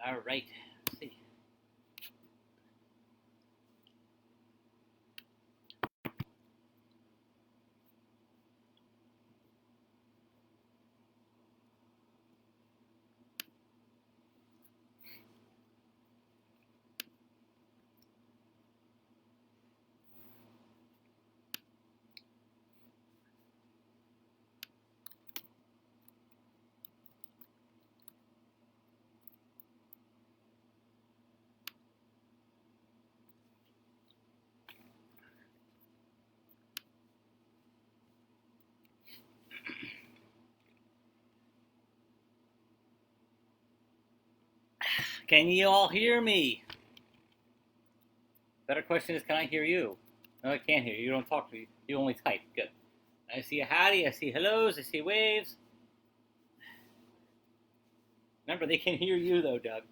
All right. Let's see. Can you all hear me? Better question is, can I hear you? No, I can't hear you. You don't talk to me. You only type. Good. I see a howdy. I see hellos. I see waves. Remember, they can hear you, though, Doug.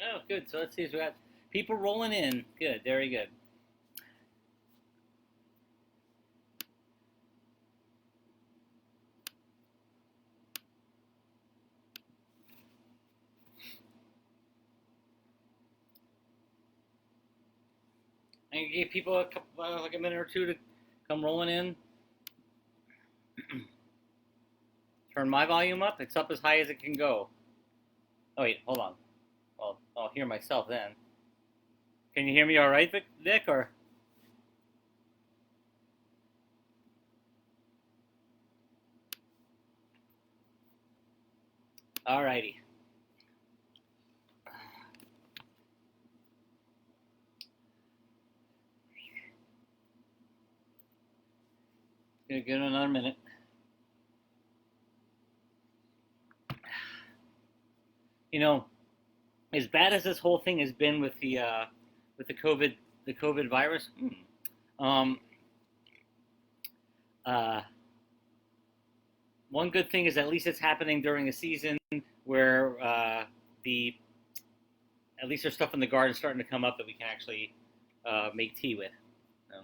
Oh, good. So let's see. So we got people rolling in. Good. Very good. I'm gonna give people a couple, like a minute or two to come rolling in. Turn my volume up. It's up as high as it can go. Oh wait, hold on. Well, I'll hear myself then. Can you hear me all right, Vic? Or all righty. Gonna give it another minute. You know, as bad as this whole thing has been with the COVID virus, um, uh, one good thing is at least it's happening during a season where the at least there's stuff in the garden starting to come up that we can actually make tea with. So.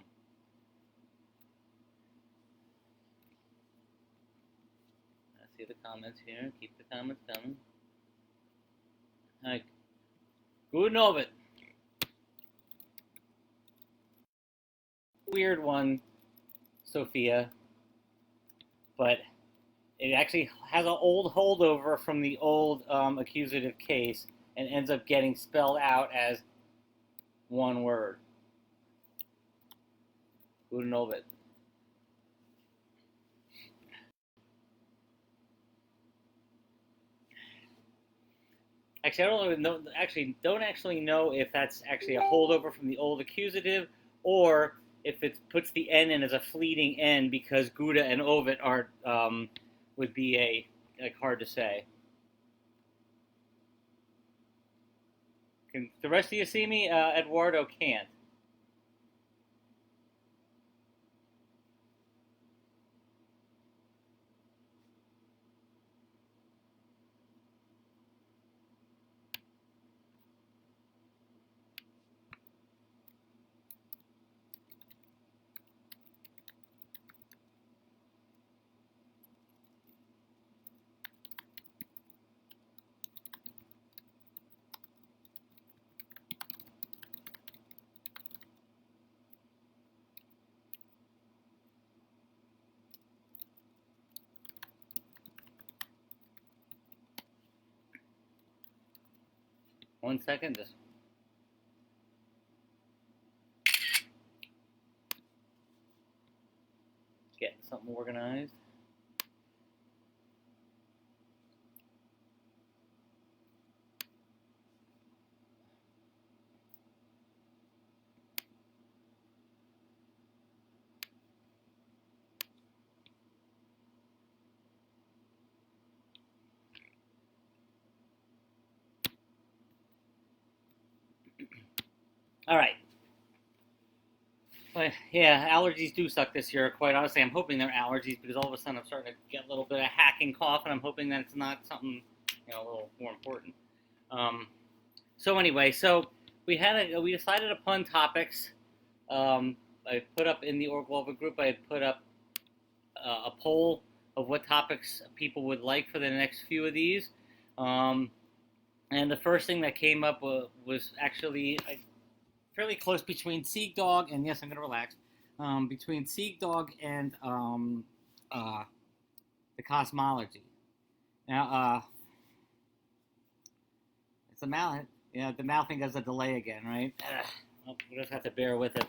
I see the comments here. Keep the comments coming. Hi. Guten Abend. Weird one, Sophia, but it actually has an old holdover from the old accusative case and ends up getting spelled out as one word. Guten Abend. Actually, I don't know. Don't actually know if that's actually a holdover from the old accusative, or if it puts the N in as a fleeting N because Gouda and Ovid are would be like hard to say. Can the rest of you see me? Eduardo can't. One second, just get something organized. All right. But yeah, allergies do suck this year. Quite honestly, I'm hoping they're allergies because all of a sudden I'm starting to get a little bit of hacking cough, and I'm hoping that it's not something a little more important. Um, so anyway, so we decided upon topics. I put up in the Urglaawe group. I had put up a poll of what topics people would like for the next few of these. Um, and the first thing that came up was actually fairly close between Ziegdaag and, yes, I'm going to relax, between Ziegdaag and the cosmology. Now, it's a mouth. Yeah, the mouthing does a delay again, right? Well, we just have to bear with it.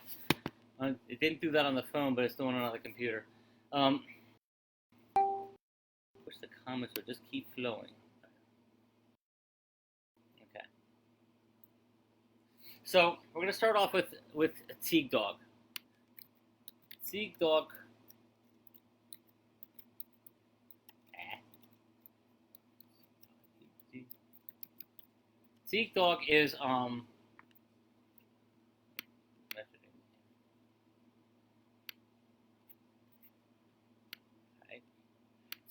It didn't do that on the phone, but it's doing it on the computer. Wish the comments would just keep flowing. Okay. So we're going to start off with Ziegdaag. Ziegdaag. Ziegdaag is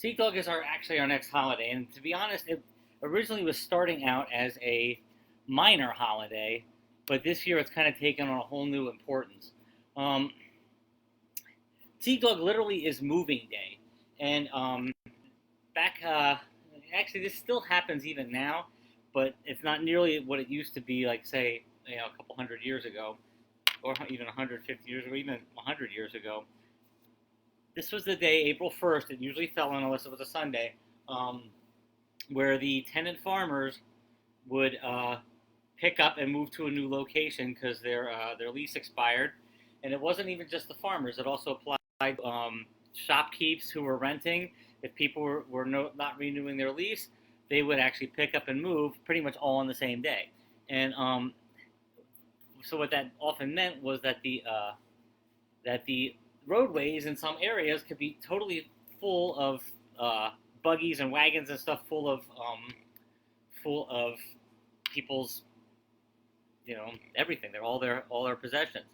Ziegdaag is actually our next holiday, and to be honest, it originally was starting out as a minor holiday, but this year it's kind of taken on a whole new importance. Um, Ziegdaag literally is moving day, and back actually this still happens even now, but it's not nearly what it used to be. Like say a couple hundred years ago, or even 150 years, or even 100 years ago. This was the day, April 1st. It usually fell on, unless it was a Sunday, where the tenant farmers would pick up and move to a new location because their lease expired. And it wasn't even just the farmers; it also applied shopkeepers who were renting. If people were not renewing their lease, they would actually pick up and move pretty much all on the same day. And so what that often meant was that the roadways in some areas could be totally full of buggies and wagons and stuff full of people's everything. They're all their possessions.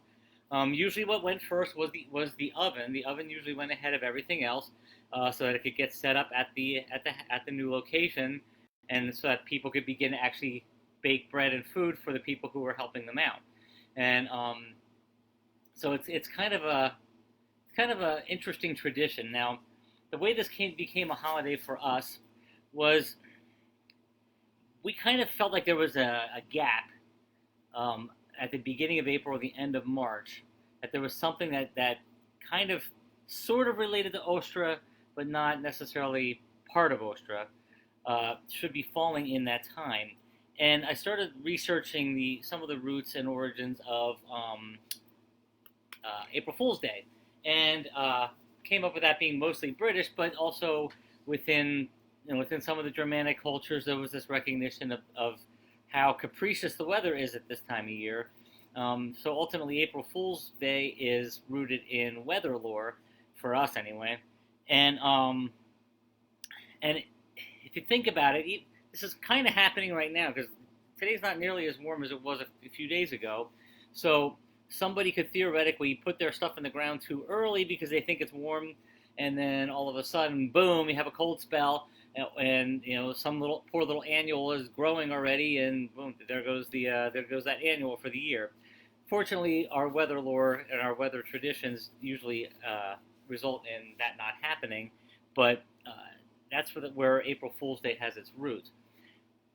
Usually, what went first was the oven. The oven usually went ahead of everything else, so that it could get set up at the new location, and so that people could begin to actually bake bread and food for the people who were helping them out. And so it's kind of a interesting tradition. Now, the way this became a holiday for us was we kind of felt like there was a gap at the beginning of April or the end of March, that there was something that kind of sort of related to Ostra, but not necessarily part of Ostra, should be falling in that time. And I started researching some of the roots and origins of April Fool's Day, and came up with that being mostly British, but also within some of the Germanic cultures, there was this recognition of how capricious the weather is at this time of year. So ultimately, April Fool's Day is rooted in weather lore, for us anyway. And if you think about it, this is kind of happening right now because today's not nearly as warm as it was a few days ago. So somebody could theoretically put their stuff in the ground too early because they think it's warm, and then all of a sudden, boom, you have a cold spell, and some poor little annual is growing already, and boom, there goes that annual for the year. Fortunately, our weather lore and our weather traditions usually result in that not happening, but that's where April Fool's Day has its roots.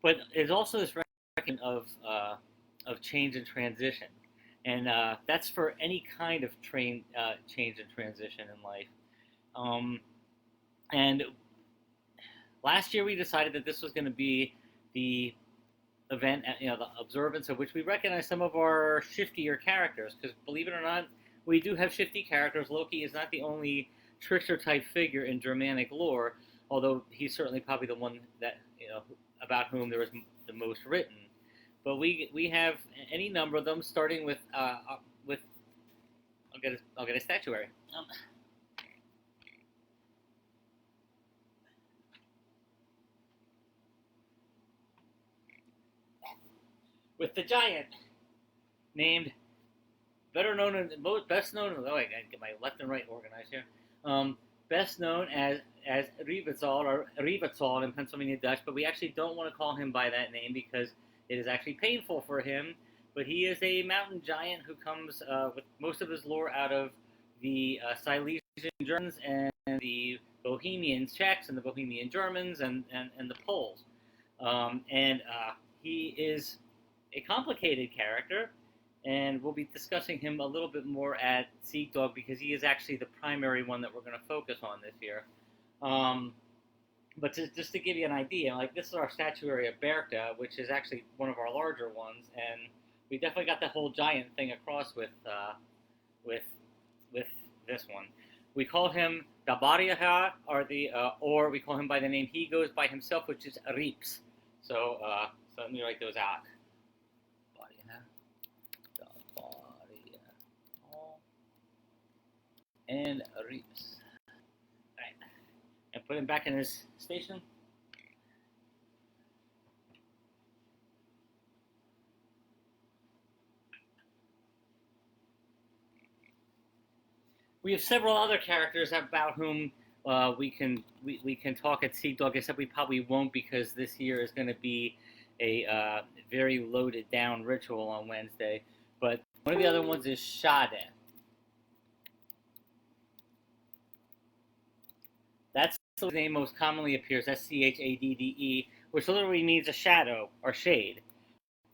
But there's also this recognition of change and transition, and that's for any kind of change and transition in life. And last year we decided that this was going to be the event, the observance of which we recognize some of our shiftier characters, because believe it or not, we do have shifty characters. Loki is not the only trickster type figure in Germanic lore, although he's certainly probably the one that about whom there is the most written. But we have any number of them, starting with I'll get a statuary. With the giant. named best known. Oh, I gotta get my left and right organized here. Best known as Rivetzal or Rivetzal in Pennsylvania Dutch, but we actually don't want to call him by that name because it is actually painful for him. But he is a mountain giant who comes with most of his lore out of the Silesian Germans and the Bohemian Czechs and the Bohemian Germans and the Poles. And he is a complicated character, and we'll be discussing him a little bit more at Ziegdaag because he is actually the primary one that we're going to focus on this year. But just to give you an idea, like this is our statuary of Bertha, which is actually one of our larger ones, and we definitely got the whole giant thing across with this one. We call him Dabariaha, or we call him by the name he goes by himself, which is Rips. So let me write those out. And Rips. Alright. And put him back in his station. We have several other characters about whom we can talk at Ziegdaag, except we probably won't because this year is going to be a very loaded down ritual on Wednesday. But one of the other ones is Schade. That's the name most commonly appears, Schadde, which literally means a shadow or shade.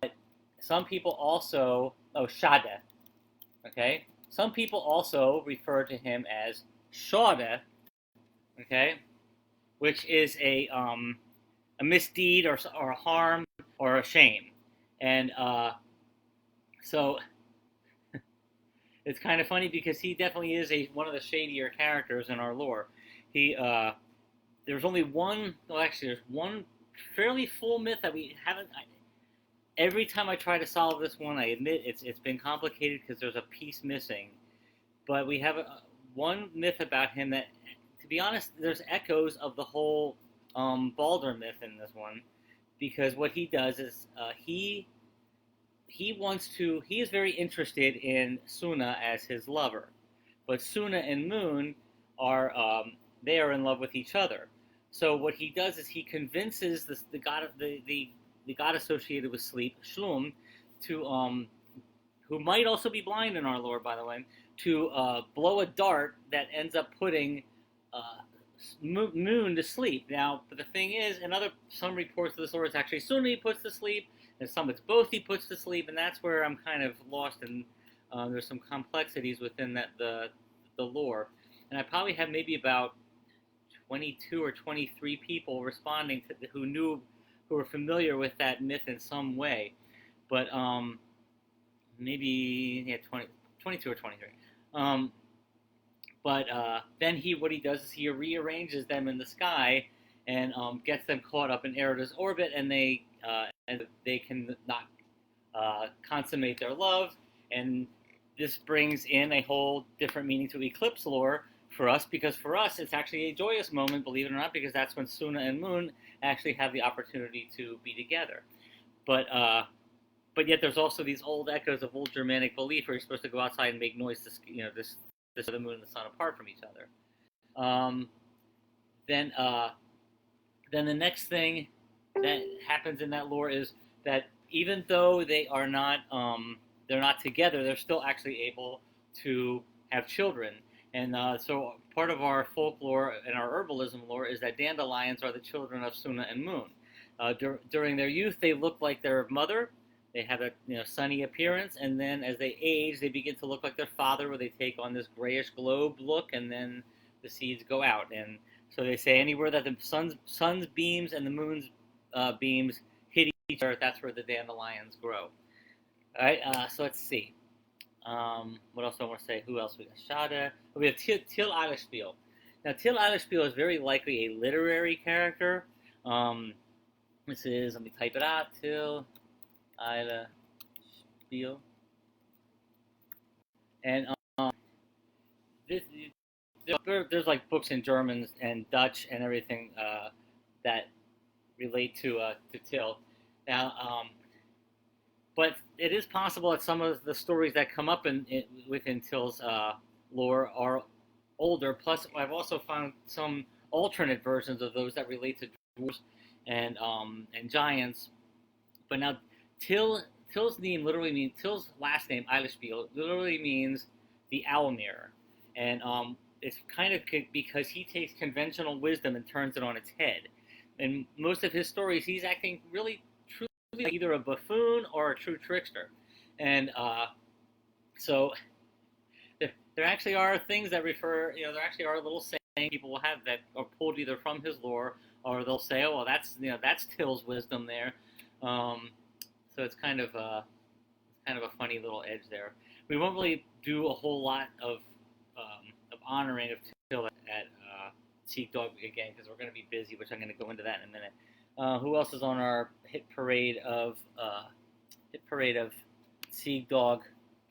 But some people also, Schade, okay? Some people also refer to him as Schade, okay, which is a misdeed or a harm or a shame. And so it's kind of funny because he definitely is one of the shadier characters in our lore. There's only one, well actually there's one fairly full myth that we haven't, every time I try to solve this one, I admit it's been complicated because there's a piece missing. But we have one myth about him that, to be honest, there's echoes of the whole Balder myth in this one, because what he does is he is very interested in Suna as his lover, but Suna and Moon are they are in love with each other. So what he does is he convinces the god associated with sleep, Shlum, to who might also be blind in our lore, by the way, to blow a dart that ends up putting Moon to sleep. Now, but the thing is, some reports of this lore, it's actually Suna he puts to sleep, and some it's both he puts to sleep, and that's where I'm kind of lost, and there's some complexities within the lore. And I probably have maybe about 22 or 23 people responding who were familiar with that myth in some way, but maybe 22 or 23. But then what he does is he rearranges them in the sky and gets them caught up in Erida's orbit, and they can not consummate their love. And this brings in a whole different meaning to eclipse lore for us, because for us it's actually a joyous moment, believe it or not, because that's when Suna and Moon actually have the opportunity to be together. But yet there's also these old echoes of old Germanic belief where you're supposed to go outside and make noise to, this the moon and the sun apart from each other. Then the next thing that happens in that lore is that even though they're not together, they're still actually able to have children. And so part of our folklore and our herbalism lore is that dandelions are the children of Suna and Moon. During their youth, they look like their mother. They have a sunny appearance, and then as they age, they begin to look like their father, where they take on this grayish globe look, and then the seeds go out. And so they say anywhere that the sun's beams and the moon's beams hit each other, that's where the dandelions grow. All right, so let's see. What else do I want to say? Who else we got? Schade. We have Till Allerspiel. Now, Till Allerspiel is very likely a literary character. This is, let me type it out, Till Allerspiel. And there's like books in German and Dutch and everything that relate to Till. Now, but it is possible that some of the stories that come up within Till's lore are older. Plus, I've also found some alternate versions of those that relate to dwarves and giants. But now, Till's name literally means Till's last name Eilispiel literally means the owl mirror, and it's kind of because he takes conventional wisdom and turns it on its head. In most of his stories, he's acting really truly like either a buffoon or a true trickster, and so there actually are things that refer, there actually are little sayings people will have that are pulled either from his lore, or they'll say, oh, well, that's Till's wisdom there. So it's kind of a funny little edge there. We won't really do a whole lot of honoring of Till at Ziegdaag again because we're going to be busy, which I'm going to go into that in a minute. Who else is on our hit parade of Ziegdaag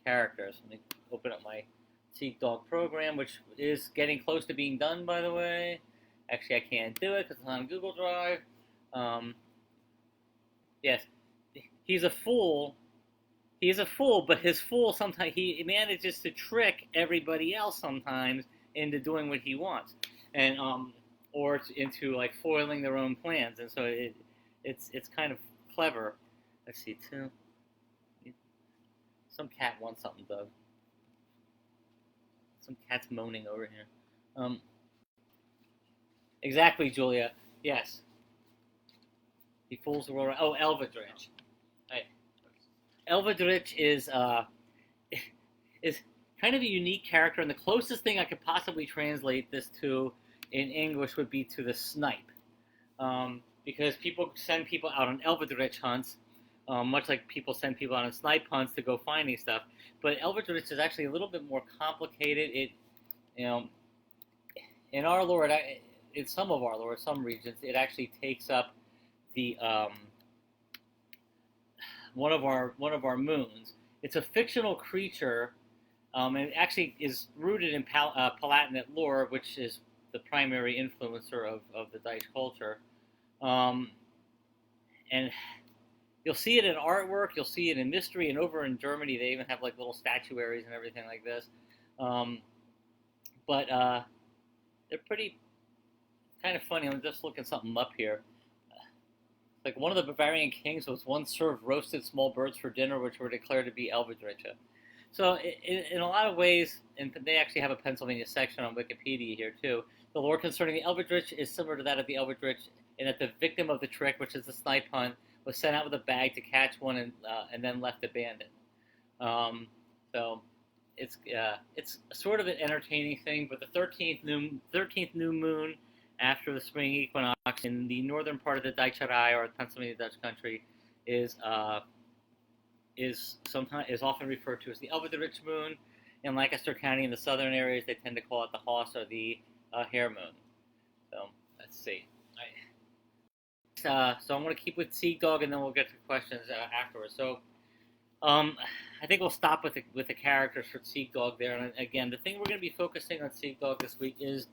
characters? Let me open up my Ziegdaag program, which is getting close to being done, by the way. Actually, I can't do it because it's on Google Drive. Yes, he's a fool. He's a fool, but his fool sometimes he manages to trick everybody else sometimes into doing what he wants, and or into like foiling their own plans, and so it's kind of clever. Let's see, too. Some cat wants something, Doug. Some cat's moaning over here. Exactly, Julia. Yes. He fools the world. Oh, Elvedrich. Right. Elvedrich is kind of a unique character, and the closest thing I could possibly translate this to in English would be to the snipe, because people send people out on Elvedrich hunts, much like people send people out on snipe hunts to go finding stuff. But Elvedrich is actually a little bit more complicated. It, in our lore, in some of our lore, some regions, it actually takes up the one of our moons. It's a fictional creature, and it actually is rooted in Palatinate lore, which is the primary influencer of the Dutch culture. And you'll see it in artwork, you'll see it in mystery, and over in Germany they even have like little statuaries and everything like this. But they're pretty kind of funny. I'm just looking something up here. Like one of the Bavarian kings was once served roasted small birds for dinner, which were declared to be Elvedricha. So in a lot of ways, and they actually have a Pennsylvania section on Wikipedia here too, the lore concerning the Elvedrich is similar to that of the Elvedrich in that the victim of the trick, which is the snipe hunt, was sent out with a bag to catch one and then left abandoned. So it's sort of an entertaining thing, but the 13th new moon after the spring equinox in the northern part of the Deutscherei, or Pennsylvania Dutch country, is often referred to as the Elvedrich moon. In Lancaster County, in the southern areas, they tend to call it the Hoss or the Hare moon. So let's see. So I'm going to keep with Ziegdaag, and then we'll get to questions afterwards. So I think we'll stop with the characters for Ziegdaag there. And again, the thing we're going to be focusing on Ziegdaag this week is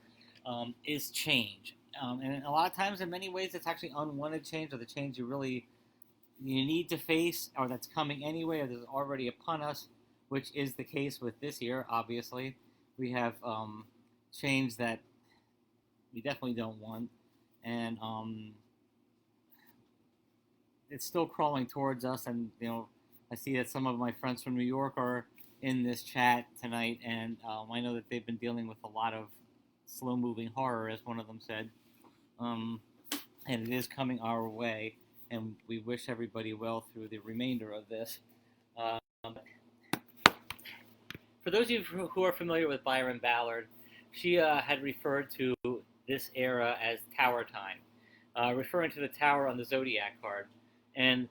change. And a lot of times, in many ways, it's actually unwanted change, or the change you need to face, or that's coming anyway, or that's already upon us, which is the case with this year, obviously. We have change that we definitely don't want, and it's still crawling towards us. And I see that some of my friends from New York are in this chat tonight, and I know that they've been dealing with a lot of slow-moving horror, as one of them said, and it is coming our way, and we wish everybody well through the remainder of this. For those of you who are familiar with Byron Ballard, she had referred to this era as Tower Time, referring to the tower on the Zodiac card. And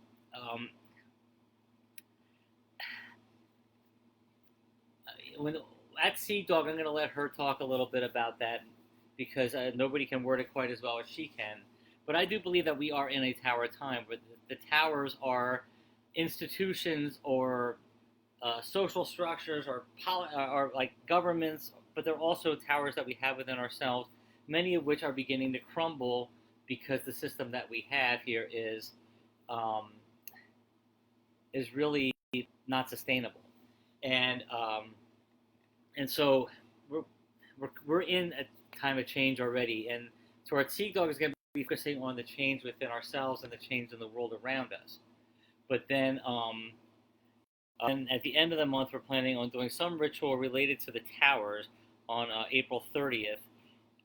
at Ziegdaag, I'm going to let her talk a little bit about that, because nobody can word it quite as well as she can. But I do believe that we are in a tower time, where the towers are institutions or social structures or like governments, but they're also towers that we have within ourselves, many of which are beginning to crumble because the system that we have here is is really not sustainable, and and so we're in a time of change already, and so our Ziegdaag is going to be focusing on the change within ourselves and the change in the world around us. But then, and at the end of the month, we're planning on doing some ritual related to the towers on April 30th.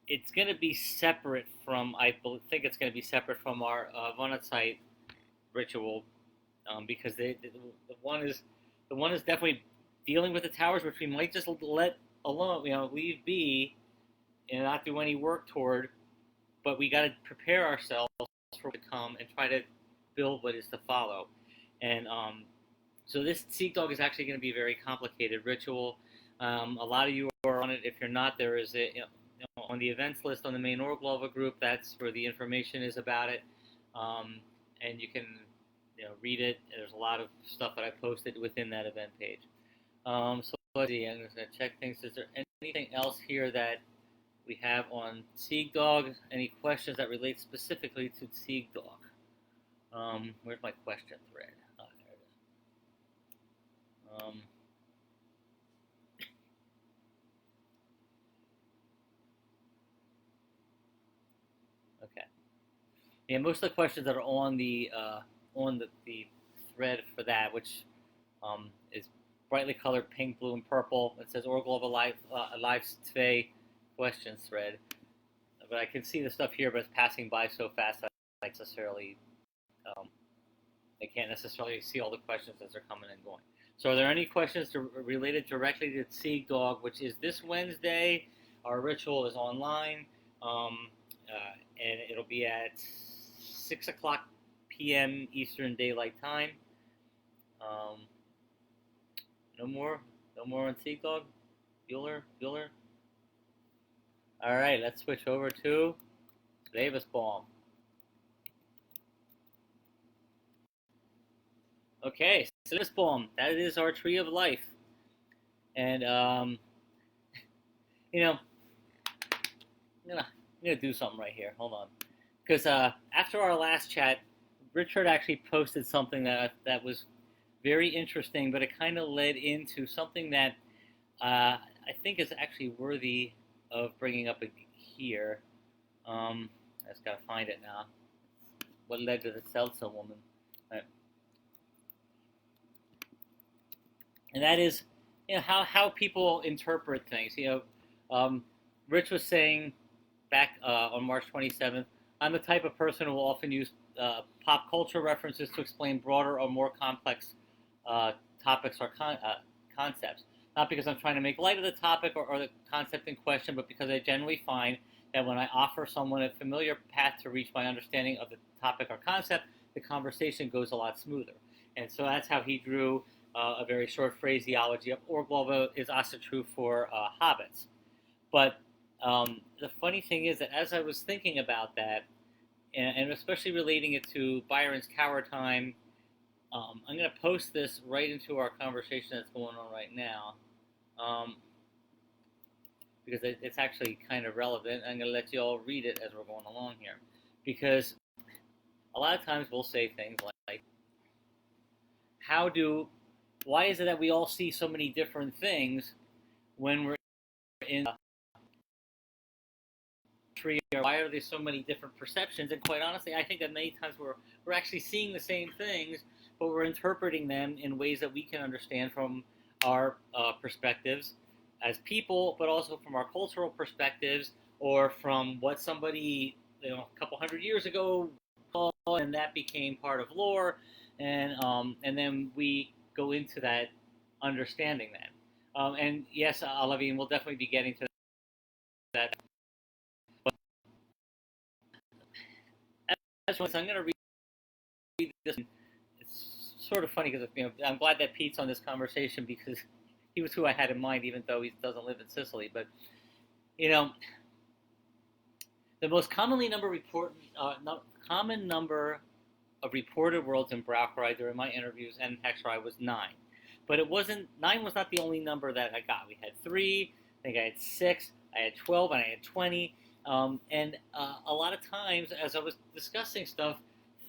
It's going to be separate from, think it's going to be separate from our Vonnegut ritual, because the one is definitely dealing with the towers, which we might just let alone, leave be, and not do any work toward. But we got to prepare ourselves for what to come and try to build what is to follow. And so this Ziegdaag is actually going to be a very complicated ritual. A lot of you are on it. If you're not, there is on the events list on the main Urglaawe group. That's where the information is about it, and you can read it. There's a lot of stuff that I posted within that event page. So let's see. I'm just going to check things. Is there anything else here that we have on Ziegdaag? Any questions that relate specifically to Ziegdaag? Where's my question thread? Oh, there it is. Okay. Yeah, most of the questions that are on the thread for that, which is brightly colored pink, blue, and purple. It says Urglaawe live Zwee questions thread. But I can see the stuff here, but it's passing by so fast that I necessarily I can't necessarily see all the questions as they're coming and going. So are there any questions related directly to Ziegdaag, which is this Wednesday? Our ritual is online, and it'll be at 6 o'clock p.m. Eastern Daylight Time. No more on Ziegdaag? Bueller? All right, let's switch over to Lewesbaam. Okay, so Lewesbaam, that is our tree of life. And, I'm gonna do something right here. Hold on. Because after our last chat, Richard actually posted something that was very interesting, but it kind of led into something that I think is actually worthy of bringing up here. I just gotta find it now. What led to the Seltzer woman? Right. And that is, how people interpret things. Rich was saying back on March 27th, I'm the type of person who will often use pop culture references to explain broader or more complex topics or concepts. Not because I'm trying to make light of the topic or the concept in question, but because I generally find that when I offer someone a familiar path to reach my understanding of the topic or concept, the conversation goes a lot smoother. And so that's how he drew a very short phraseology of Urglaawe is also true for hobbits. But the funny thing is that as I was thinking about that, and especially relating it to Byron's Tower Time, I'm going to post this right into our conversation that's going on right now, because it's actually kind of relevant. I'm going to let you all read it as we're going along here, because a lot of times we'll say things like, why is it that we all see so many different things when we're in a tree, or why are there so many different perceptions? And quite honestly, I think that many times we're actually seeing the same things, but we're interpreting them in ways that we can understand from our perspectives as people, but also from our cultural perspectives, or from what somebody a couple hundred years ago called, and that became part of lore, and then we go into that understanding that. And yes, Alavine, we'll definitely be getting to that. But I'm going to read this. It's sort of funny because I'm glad that Pete's on this conversation, because he was who I had in mind, even though he doesn't live in Sicily. But the most common number of reported worlds in Brauchrai during my interviews and Hexrai was 9. But 9 was not the only number that I got. We had 3, I think I had 6, I had 12, and I had 20. And a lot of times, as I was discussing stuff,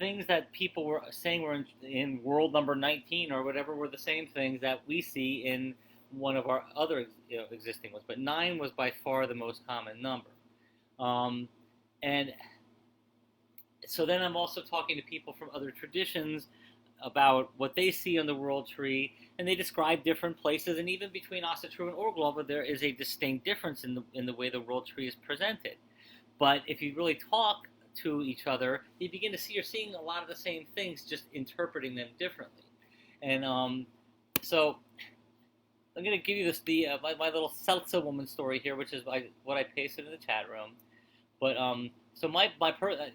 things that people were saying were in world number 19 or whatever were the same things that we see in one of our other existing ones. But 9 was by far the most common number. And so then I'm also talking to people from other traditions about what they see on the world tree, and they describe different places. And even between Asatru and Urglaawe, there is a distinct difference in the way the world tree is presented. But if you really talk to each other, you begin to see you're seeing a lot of the same things, just interpreting them differently. And so I'm going to give you my little Seltzer woman story here, which is what I pasted in the chat room. But so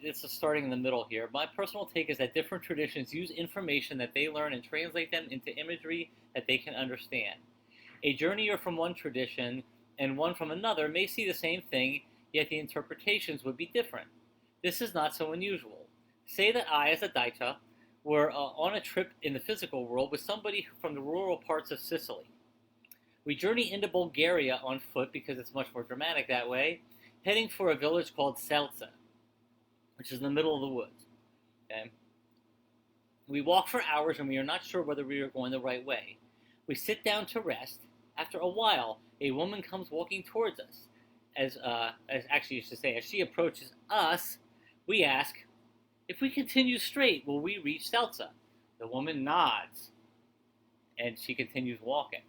this is starting in the middle here. My personal take is that different traditions use information that they learn and translate them into imagery that they can understand. A journeyer from one tradition and one from another may see the same thing, yet the interpretations would be different. This is not so unusual. Say that I, as a Daita, were on a trip in the physical world with somebody from the rural parts of Sicily. We journey into Bulgaria on foot because it's much more dramatic that way, heading for a village called Seltza, which is in the middle of the woods. Okay? We walk for hours and we are not sure whether we are going the right way. We sit down to rest. After a while, a woman comes walking towards us. As she approaches us, we ask, if we continue straight, will we reach Seltza? The woman nods, and she continues walking.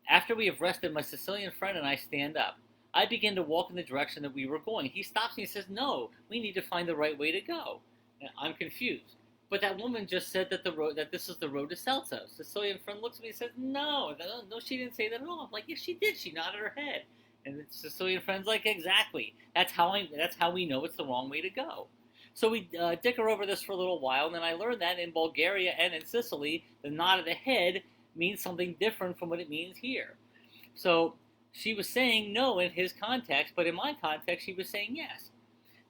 After we have rested, my Sicilian friend and I stand up. I begin to walk in the direction that we were going. He stops me and says, no, we need to find the right way to go. And I'm confused. But that woman just said that this is the road to Seltza. Sicilian friend looks at me and says, no, she didn't say that at all. I'm like, yes, she did. She nodded her head. And the Sicilian friend's like, exactly. That's how we know it's the wrong way to go. So we dicker over this for a little while, and then I learned that in Bulgaria and in Sicily, the nod of the head means something different from what it means here. So she was saying no in his context, but in my context, she was saying yes.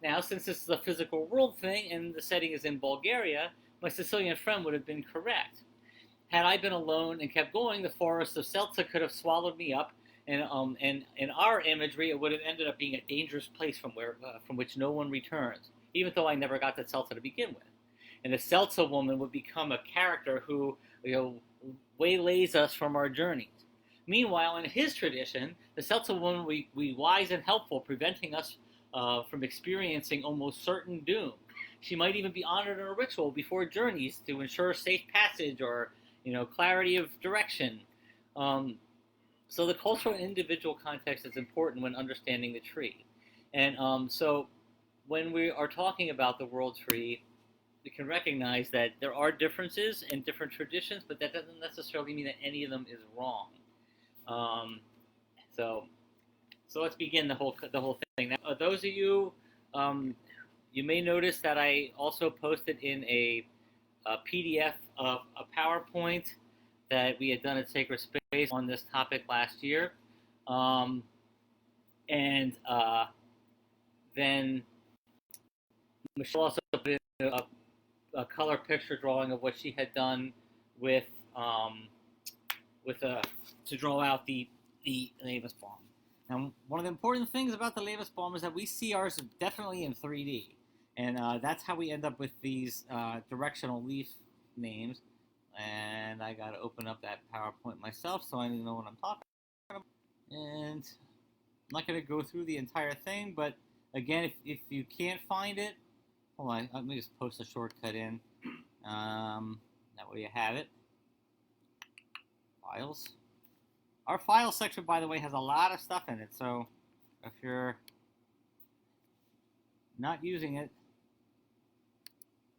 Now, since this is a physical world thing and the setting is in Bulgaria, my Sicilian friend would have been correct. Had I been alone and kept going, the forest of Seltza could have swallowed me up, and in our imagery, it would have ended up being a dangerous place from which no one returns, even though I never got to Seltza to begin with. And the Seltza woman would become a character who waylays us from our journeys. Meanwhile, in his tradition, the Seltza woman will be wise and helpful, preventing us from experiencing almost certain doom. She might even be honored in a ritual before journeys to ensure safe passage or clarity of direction. So the cultural and individual context is important when understanding the tree. And so when we are talking about the world tree, we can recognize that there are differences in different traditions, but that doesn't necessarily mean that any of them is wrong. So let's begin the whole thing. Now, those of you, you may notice that I also posted in a PDF of a PowerPoint that we had done at Sacred Space on this topic last year. Then Michelle also put in a color picture drawing of what she had done to draw out the Lewesbaam. Now, one of the important things about the Lewesbaam is that we see ours definitely in 3D, and that's how we end up with these directional leaf names. And I got to open up that PowerPoint myself so I know what I'm talking about. And I'm not going to go through the entire thing, but again, if you can't find it, hold on, let me just post a shortcut in. That way you have it. Files. Our file section, by the way, has a lot of stuff in it, so if you're not using it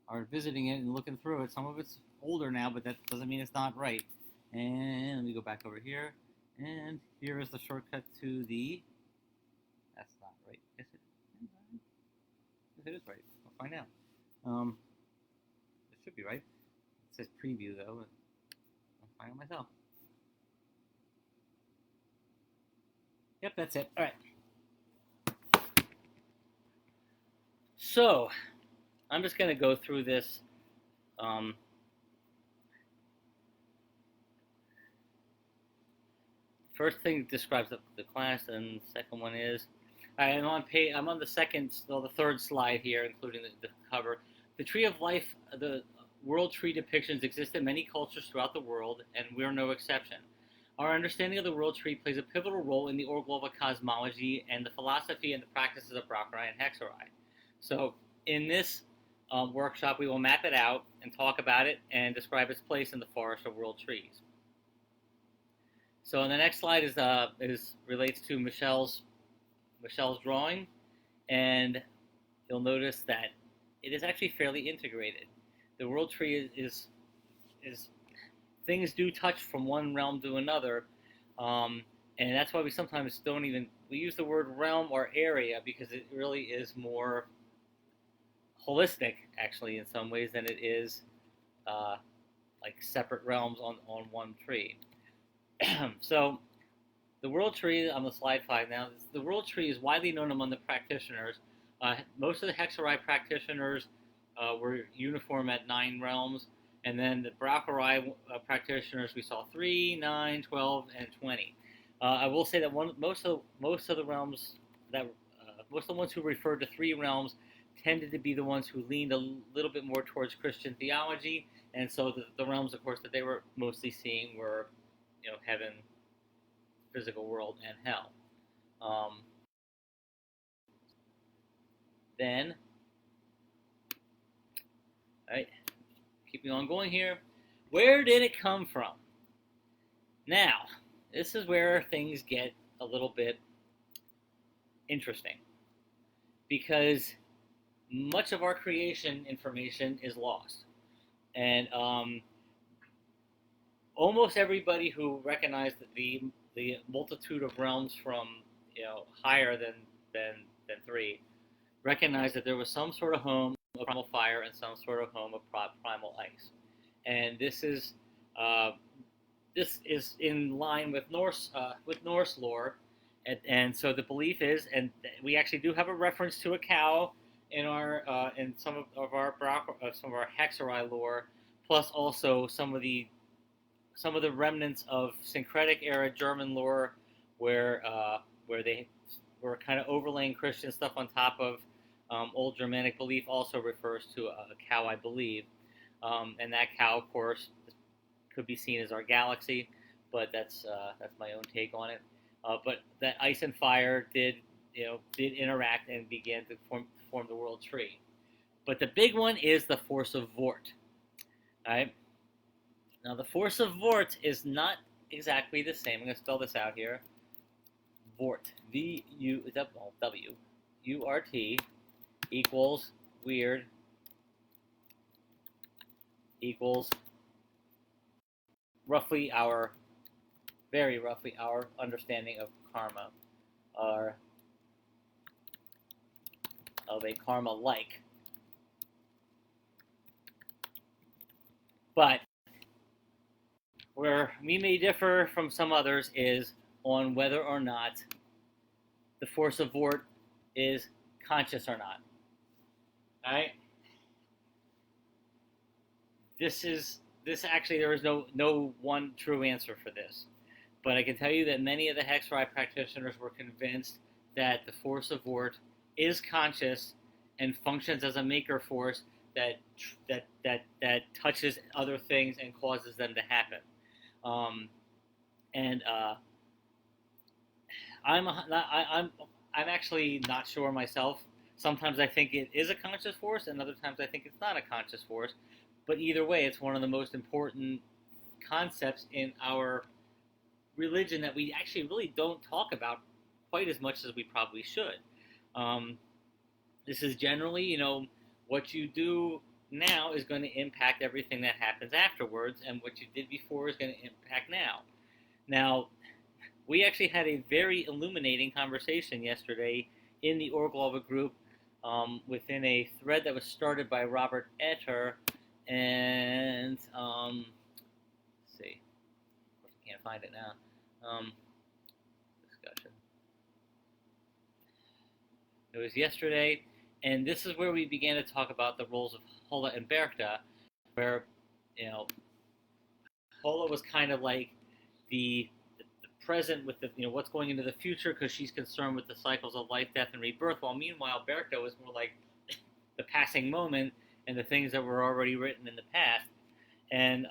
or visiting it and looking through it, some of it's older now, but that doesn't mean it's not right. And let me go back over here, and here is the shortcut to the, that's not right, yes it is right, I'll find out. It should be right. It says preview though, I'll find out myself. Yep, that's it. All right. So, I'm just going to go through this. First thing describes the class, and the second one is I'm on the third slide here, including the cover. The tree of life, the world tree depictions exist in many cultures throughout the world, and we're no exception. Our understanding of the world tree plays a pivotal role in the Urglaawe cosmology and the philosophy and the practices of Braucherei and Hexerei. So, in this workshop, we will map it out and talk about it and describe its place in the forest of world trees. So, the next slide is relates to Michelle's drawing, and you'll notice that it is actually fairly integrated. The world tree is things do touch from one realm to another, and that's why we sometimes don't even we use the word realm or area, because it really is more holistic, actually, in some ways, than it is like separate realms on one tree. So the world tree, on the slide 5 now, the world tree is widely known among the practitioners. Most of the Hexerei practitioners were uniform at 9 realms, and then the Braucherei practitioners, we saw 3, 9, 12, and 20. I will say that most of the realms most of the ones who referred to 3 realms tended to be the ones who leaned a little bit more towards Christian theology, and so the realms, of course, that they were mostly seeing were, heaven, physical world, and hell. Then, all right, keeping on going here. Where did it come from? Now, this is where things get a little bit interesting, because much of our creation information is lost, and almost everybody who recognized the multitude of realms from higher than 3 recognized that there was some sort of home of primal fire and some sort of home of primal ice, and this is in line with Norse lore, and so the belief is, and we actually do have a reference to a cow in our in some of our Hexerei lore, plus also some of the remnants of syncretic era German lore, where they were kind of overlaying Christian stuff on top of old Germanic belief, also refers to a cow, I believe, and that cow, of course, could be seen as our galaxy, but that's my own take on it. But that ice and fire did interact and began to form the world tree. But the big one is the force of Vort. All right. Now the force of Vort is not exactly the same. I'm going to spell this out here. Vort, V-U-W-U-R-T equals weird equals very roughly our understanding of karma, or of a karma-like. But where we may differ from some others is on whether or not the force of Vort is conscious or not. All right? This actually, there is no one true answer for this. But I can tell you that many of the Hexerei practitioners were convinced that the force of Vort is conscious and functions as a maker force that touches other things and causes them to happen. I'm actually not sure myself. Sometimes I think it is a conscious force, and other times I think it's not a conscious force. But either way, it's one of the most important concepts in our religion that we actually really don't talk about quite as much as we probably should. This is generally, what you do now is going to impact everything that happens afterwards, and what you did before is going to impact now. Now, we actually had a very illuminating conversation yesterday in the Urglaawe group within a thread that was started by Robert Etter, and let's see, of course I can't find it now. Discussion. It was yesterday, and this is where we began to talk about the roles of Holla and Berchta, where Holla was kind of like the present with the what's going into the future, because she's concerned with the cycles of life, death, and rebirth, while meanwhile Berchta was more like the passing moment and the things that were already written in the past. And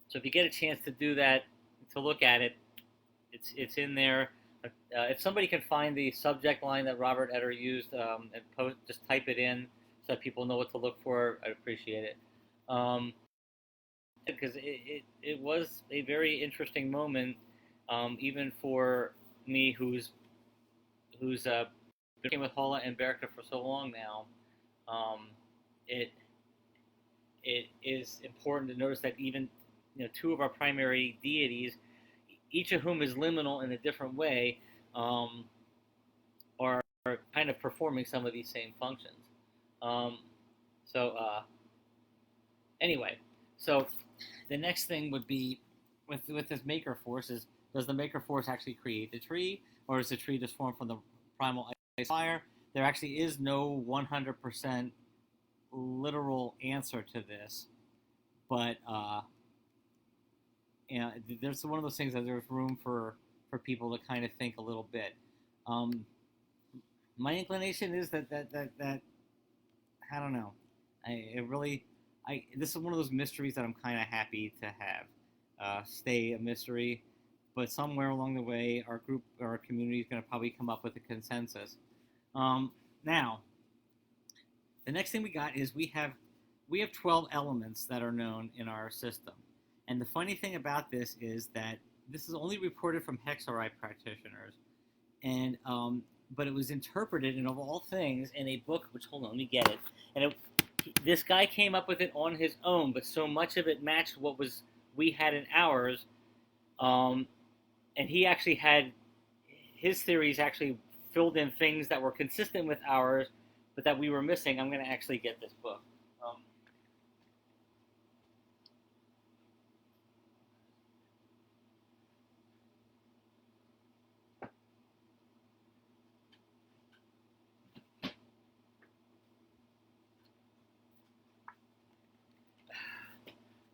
so if you get a chance to do that, to look at it, it's in there. If somebody can find the subject line that Robert Etter used and just type it in so that people know what to look for, I'd appreciate it. Because it was a very interesting moment, even for me, who's been working with Holla and Berka for so long now. It is important to notice that even two of our primary deities, each of whom is liminal in a different way, are kind of performing some of these same functions. So anyway, so the next thing would be with this maker force is, does the maker force actually create the tree, or is the tree just formed from the primal ice fire? There actually is no 100% literal answer to this, but there's one of those things that there's room for people to kind of think a little bit. My inclination is that I don't know. This is one of those mysteries that I'm kind of happy to have stay a mystery, but somewhere along the way, our group or our community is going to probably come up with a consensus. Now, the next thing we got is we have 12 elements that are known in our system, and the funny thing about this is that this is only reported from Hexari practitioners, and but it was interpreted, and of all things, in a book. Which, hold on, let me get it. And this guy came up with it on his own, but so much of it matched what we had in ours, and he actually had his theories actually filled in things that were consistent with ours, but that we were missing. I'm going to actually get this book.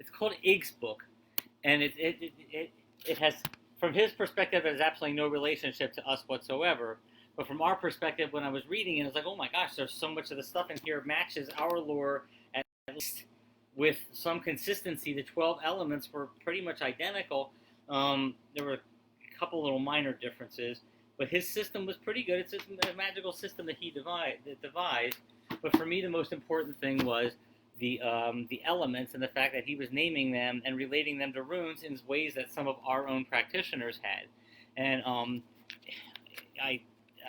It's called Ig's book, and it has, from his perspective, it has absolutely no relationship to us whatsoever. But from our perspective, when I was reading it, it's like, oh my gosh, there's so much of the stuff in here matches our lore, at least with some consistency. The 12 elements were pretty much identical. There were a couple little minor differences, but his system was pretty good. It's a magical system that he devised. But for me, the most important thing was the elements, and the fact that he was naming them and relating them to runes in ways that some of our own practitioners had. And I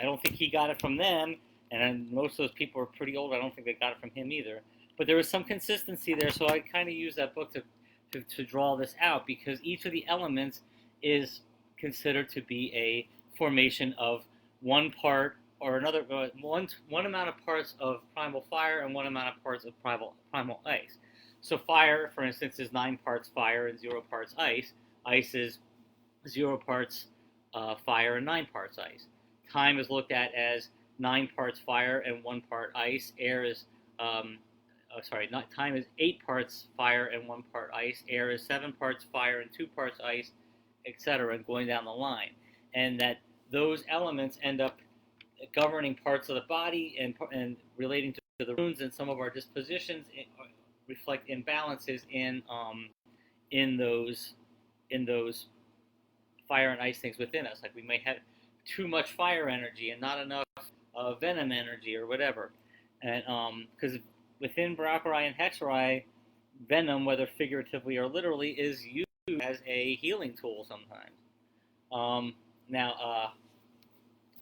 don't think he got it from them, and most of those people are pretty old. I don't think they got it from him either. But there was some consistency there, so I kind of used that book to draw this out, because each of the elements is considered to be a formation of one part or another, one amount of parts of primal fire and one amount of parts of primal ice. So fire, for instance, is 9 parts fire and 0 parts ice. Ice is 0 parts fire and 9 parts ice. Time is looked at as 9 parts fire and 1 part ice. Air is, time is 8 parts fire and 1 part ice. Air is 7 parts fire and 2 parts ice, etc., and going down the line. And that those elements end up governing parts of the body and relating to the runes, and some of our dispositions reflect imbalances in those fire and ice things within us. Like we may have too much fire energy and not enough venom energy or whatever. And because within Braucheri and Hexeri, venom, whether figuratively or literally, is used as a healing tool sometimes.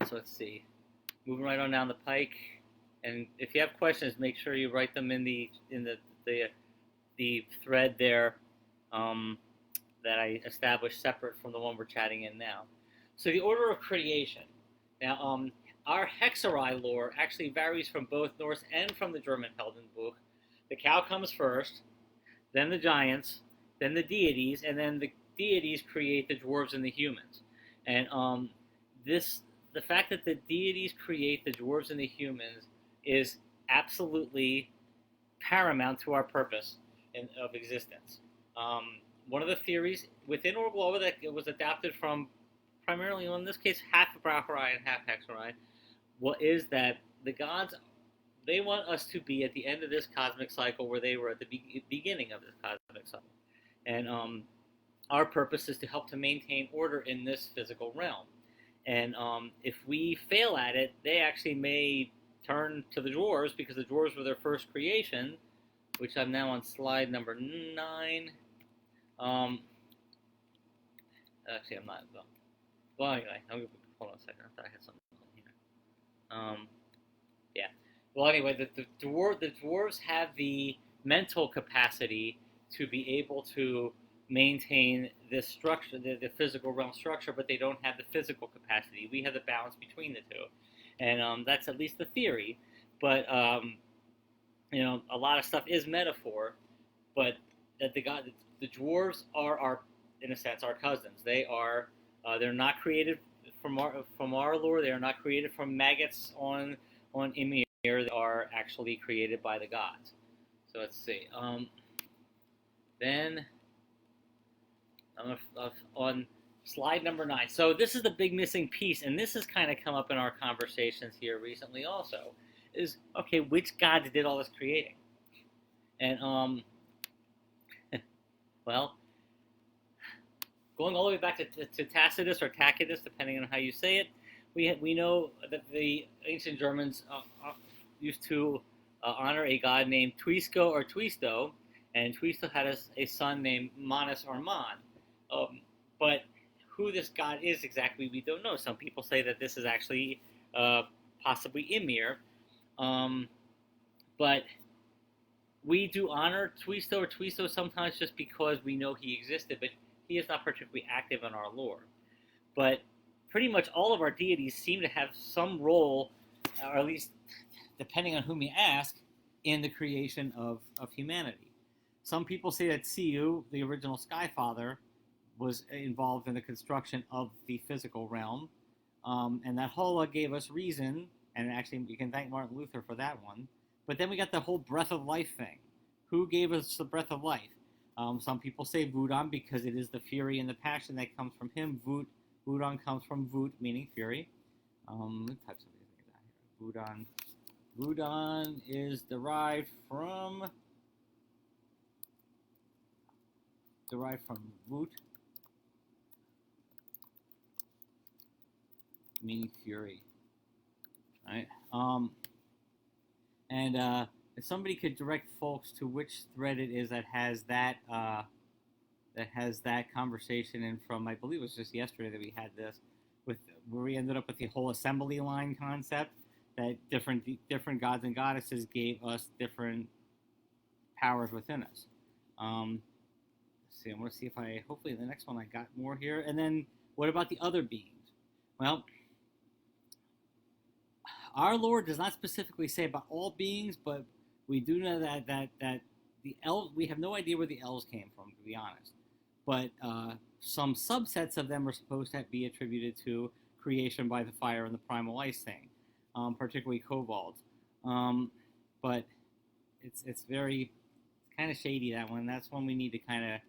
So let's see. Moving right on down the pike, and if you have questions, make sure you write them in the thread there that I established separate from the one we're chatting in now. So the order of creation. Now, our Hexeri lore actually varies from both Norse and from the German Heldenbuch. The cow comes first, then the giants, then the deities, and then the deities create the dwarves and the humans. And the fact that the deities create the dwarves and the humans is absolutely paramount to our purpose of existence. One of the theories within Urglaawe that was adapted from primarily, in this case, half Braucheri and half Hexeri, is that the gods, they want us to be at the end of this cosmic cycle where they were at the beginning of this cosmic cycle. And our purpose is to help to maintain order in this physical realm. And if we fail at it, they actually may turn to the dwarves, because the dwarves were their first creation, which I'm now on slide number 9. Actually, I'm not. Well, anyway, hold on a second. I thought I had something here. Yeah. Well, anyway, the dwarves have the mental capacity to be able to maintain this structure, the physical realm structure, but they don't have the physical capacity. We have the balance between the two, and that's at least the theory. But a lot of stuff is metaphor, but that the dwarves are our, in a sense, our cousins. They're not created from our lore. They are not created from maggots on Ymir. They are actually created by the gods. So let's see. Then on slide number 9. So this is the big missing piece, and this has kind of come up in our conversations here recently also, is, okay, which god did all this creating? And, well, going all the way back to Tacitus or Tacitus, depending on how you say it, we know that the ancient Germans used to honor a god named Tuisco or Tuisto, and Tuisto had a son named Manus or Man. But who this god is exactly, we don't know. Some people say that this is actually possibly Ymir. But we do honor Tuisto or Tuisto sometimes just because we know he existed, but he is not particularly active in our lore. But pretty much all of our deities seem to have some role, or at least depending on whom you ask, in the creation of humanity. Some people say that Siu, the original Sky Father, was involved in the construction of the physical realm, and that Holla gave us reason, and actually we can thank Martin Luther for that one. But then we got the whole breath of life thing. Who gave us the breath of life? Some people say Vudan, because it is the fury and the passion that comes from him. Vudan comes from Vut, meaning fury. What types of these things out here? Vudan is derived from Vut, meaning fury. Right? And if somebody could direct folks to which thread it is that has that conversation, and from, I believe it was just yesterday that we had this, where we ended up with the whole assembly line concept, that different gods and goddesses gave us different powers within us. Let's see, I want to see if hopefully the next one I got more here. And then what about the other beings? Well, our Lord does not specifically say about all beings, but we do know that the elves, we have no idea where the elves came from, to be honest. But some subsets of them are supposed to be attributed to creation by the fire and the primal ice thing, particularly kobolds. But it's very kind of shady, that one. That's one we need to kind of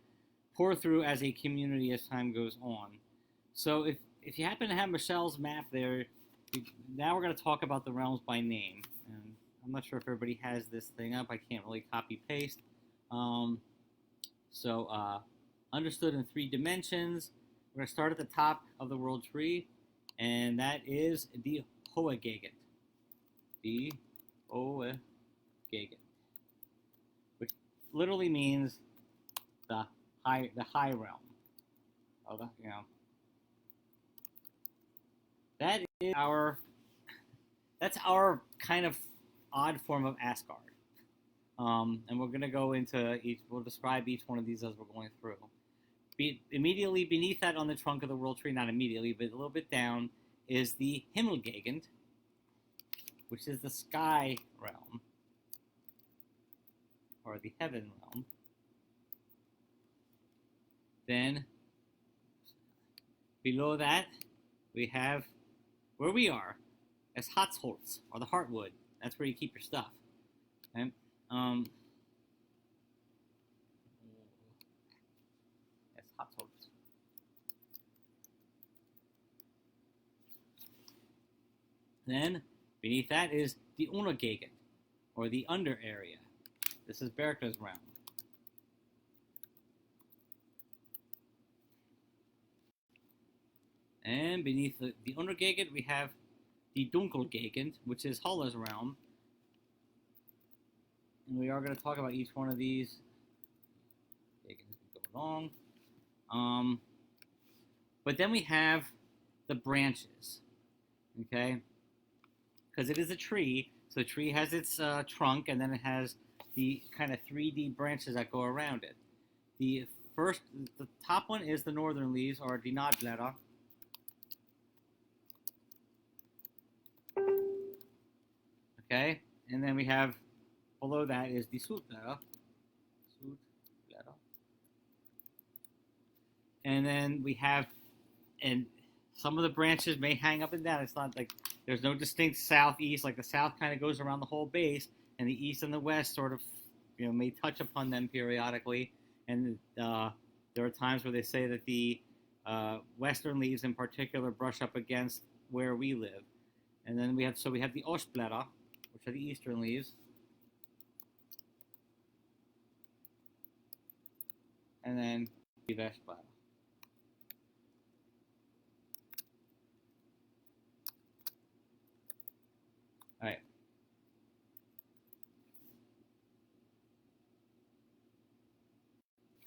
pour through as a community as time goes on. So if you happen to have Michelle's map there, now we're going to talk about the realms by name. And I'm not sure if everybody has this thing up. I can't really copy paste. Understood in 3 dimensions. We're going to start at the top of the world tree, and that is the Hoagagant. The Hoagagant, which literally means the high realm. That's our kind of odd form of Asgard. And we're going to go into we'll describe each one of these as we're going through. Immediately beneath that on the trunk of the world tree, not immediately, but a little bit down, is the Himmelgegend, which is the sky realm, or the heaven realm. Then, below that, we have where we are, as Hatzholz, or the Heartwood. That's where you keep your stuff. Okay? As Hatzholz. Then, beneath that is the Unagagant, or the under area. This is Berchtesgade's realm. And beneath the Untergegend, we have the Dunkelgegend, which is Halle's realm. And we are going to talk about each one of these as we go along. But then we have the branches, okay? Because it is a tree, so the tree has its trunk, and then it has the kind of 3D branches that go around it. The top one is the northern leaves, or die Naadblätter. Okay, and then we have below that is the Zuidblätter. And then we have, and some of the branches may hang up and down. It's not like there's no distinct southeast. Like the south kind of goes around the whole base, and the east and the west sort of, may touch upon them periodically. And there are times where they say that the western leaves in particular brush up against where we live. And then we have the Oostblätter, which are the eastern leaves. And then the Westblätter. All right.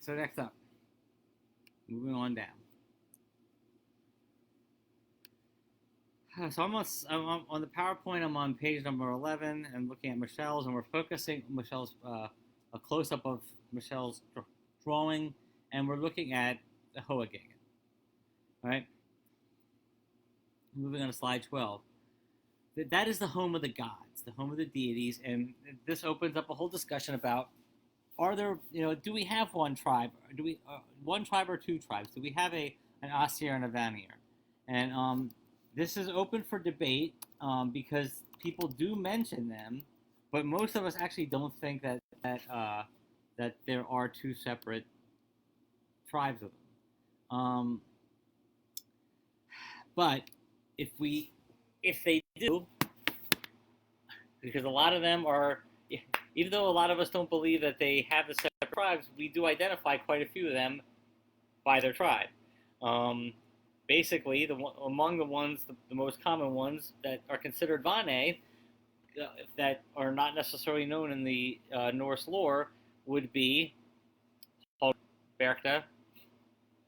So next up, moving on down. So I'm on the PowerPoint. I'm on page number 11 and looking at Michelle's, and we're focusing Michelle's a close-up of Michelle's drawing, and we're looking at the Hohegegen. All right. Moving on to slide 12. That is the home of the gods, the home of the deities, and this opens up a whole discussion about: are there, do we have one tribe? Do we one tribe or two tribes? Do we have an Asir and a Vanir? And this is open for debate because people do mention them, but most of us actually don't think that there are two separate tribes of them. But if they do, because a lot of them are, even though a lot of us don't believe that they have the separate tribes, we do identify quite a few of them by their tribe. Basically, among the most common ones that are considered Vane, that are not necessarily known in the Norse lore, would be Berchtesgade's,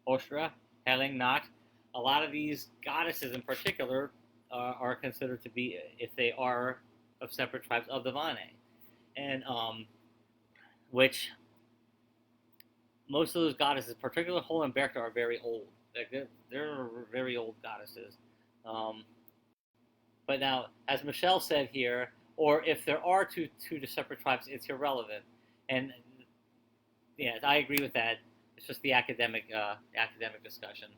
Ostra, Helling, Nacht. A lot of these goddesses in particular are considered to be, if they are of separate tribes, of the Vane. And which most of those goddesses, particularly Hol and Berchtesgade, are very old. They're very old goddesses. But now, as Michelle said here, or if there are two separate tribes, it's irrelevant. And yeah, I agree with that. It's just the academic discussion.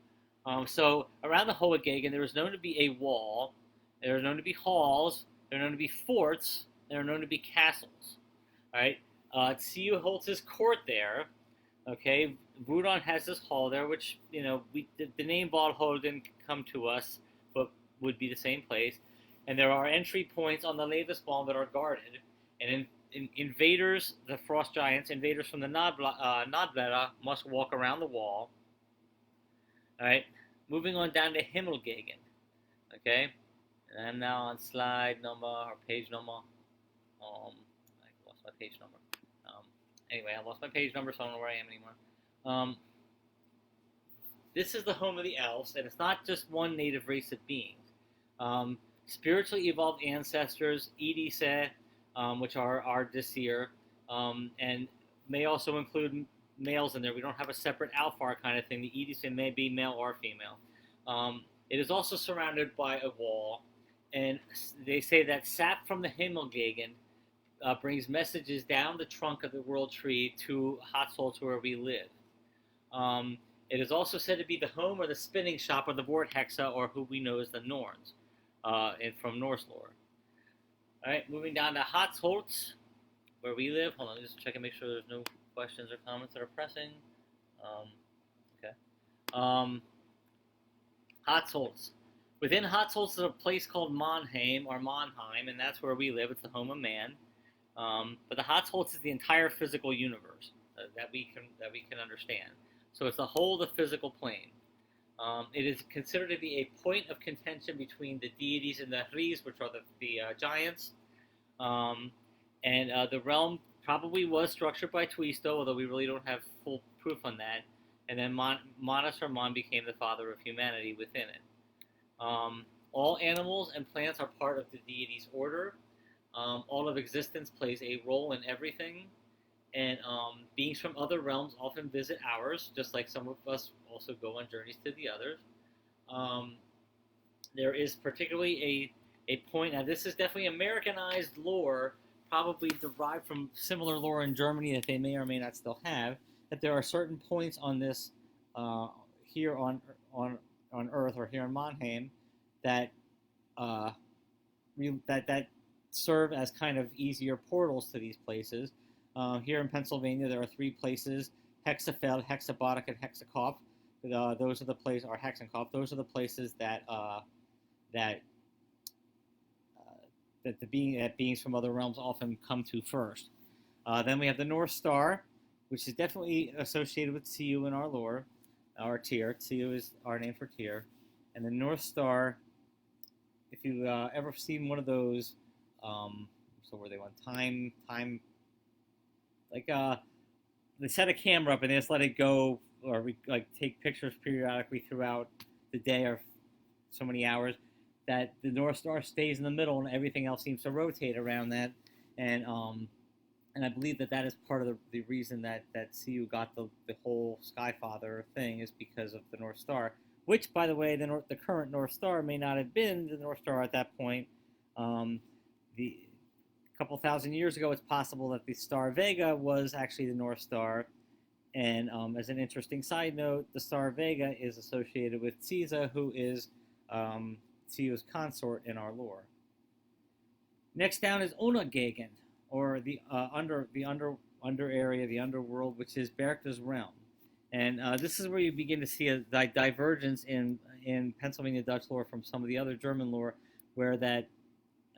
So around the Hohegegen, there is known to be a wall. There are known to be halls. There are known to be forts. There are known to be castles. All right. Tsiu holds his court there. Okay. Wudon has this hall there, which, the name Valhall didn't come to us, but would be the same place. And there are entry points on the Lewesbaam that are guarded. And invaders, the frost giants, invaders from the Naadblätter, must walk around the wall. All right. Moving on down to Himmelgegen. Okay. And I'm now on slide number, or page number. I lost my page number. Anyway, I lost my page number, so I don't know where I am anymore. This is the home of the elves, and it's not just one native race of beings. Spiritually evolved ancestors, Idise, which are Disir, and may also include males in there. We don't have a separate Alfar kind of thing. The Idise may be male or female. It is also surrounded by a wall, and they say that sap from the Himmelgegen brings messages down the trunk of the world tree to Hatzholz, where we live. It is also said to be the home or the spinning shop of the Vorthexa, or who we know as the Norns, from Norse lore. All right, moving down to Hatzholz, where we live. Hold on, just check and make sure there's no questions or comments that are pressing. Okay. Hatzholz. Within Hatzholz is a place called Monheim, or Monheim, and that's where we live. It's the home of man. But the Hatzholz is the entire physical universe that we can understand. So it's the whole of the physical plane. It is considered to be a point of contention between the deities and the Hris, which are the giants. Um, and the realm probably was structured by Twisto, although we really don't have full proof on that. And then Manas Herman became the father of humanity within it. All animals and plants are part of the deity's order. All of existence plays a role in everything. And beings from other realms often visit ours, just like some of us also go on journeys to the others. Um, there is particularly a point, now this is definitely Americanized lore, probably derived from similar lore in Germany that they may or may not still have, that there are certain points on this, here on Earth or here in Monheim, that uh, that serve as kind of easier portals to these places. Here in Pennsylvania, there are three places: Hexafeld, Hexabotic, and Hexakopf. Those are the places, or Hexenkopf. Those are the places that that that beings from other realms often come to first. Then we have the North Star, which is definitely associated with Tziyu in our lore, our Tyr. Tziyu is our name for Tyr, and the North Star. If you ever seen one of those, so where they want time, like they set a camera up and they just let it go, or we like take pictures periodically throughout the day or so many hours, that the North Star stays in the middle and everything else seems to rotate around that, and I believe that is part of the reason that Tziyu got the whole Skyfather thing, is because of the North Star, which, by the way, the current North Star may not have been the North Star at that point. The couple thousand years ago, it's possible that the star Vega was actually the North Star. And as an interesting side note, the star Vega is associated with Caesar, who is Tsiyu's consort in our lore. Next down is Onagagand, or the under area, the underworld, which is Berchtesgade's realm. And this is where you begin to see a divergence in Pennsylvania Dutch lore from some of the other German lore, where that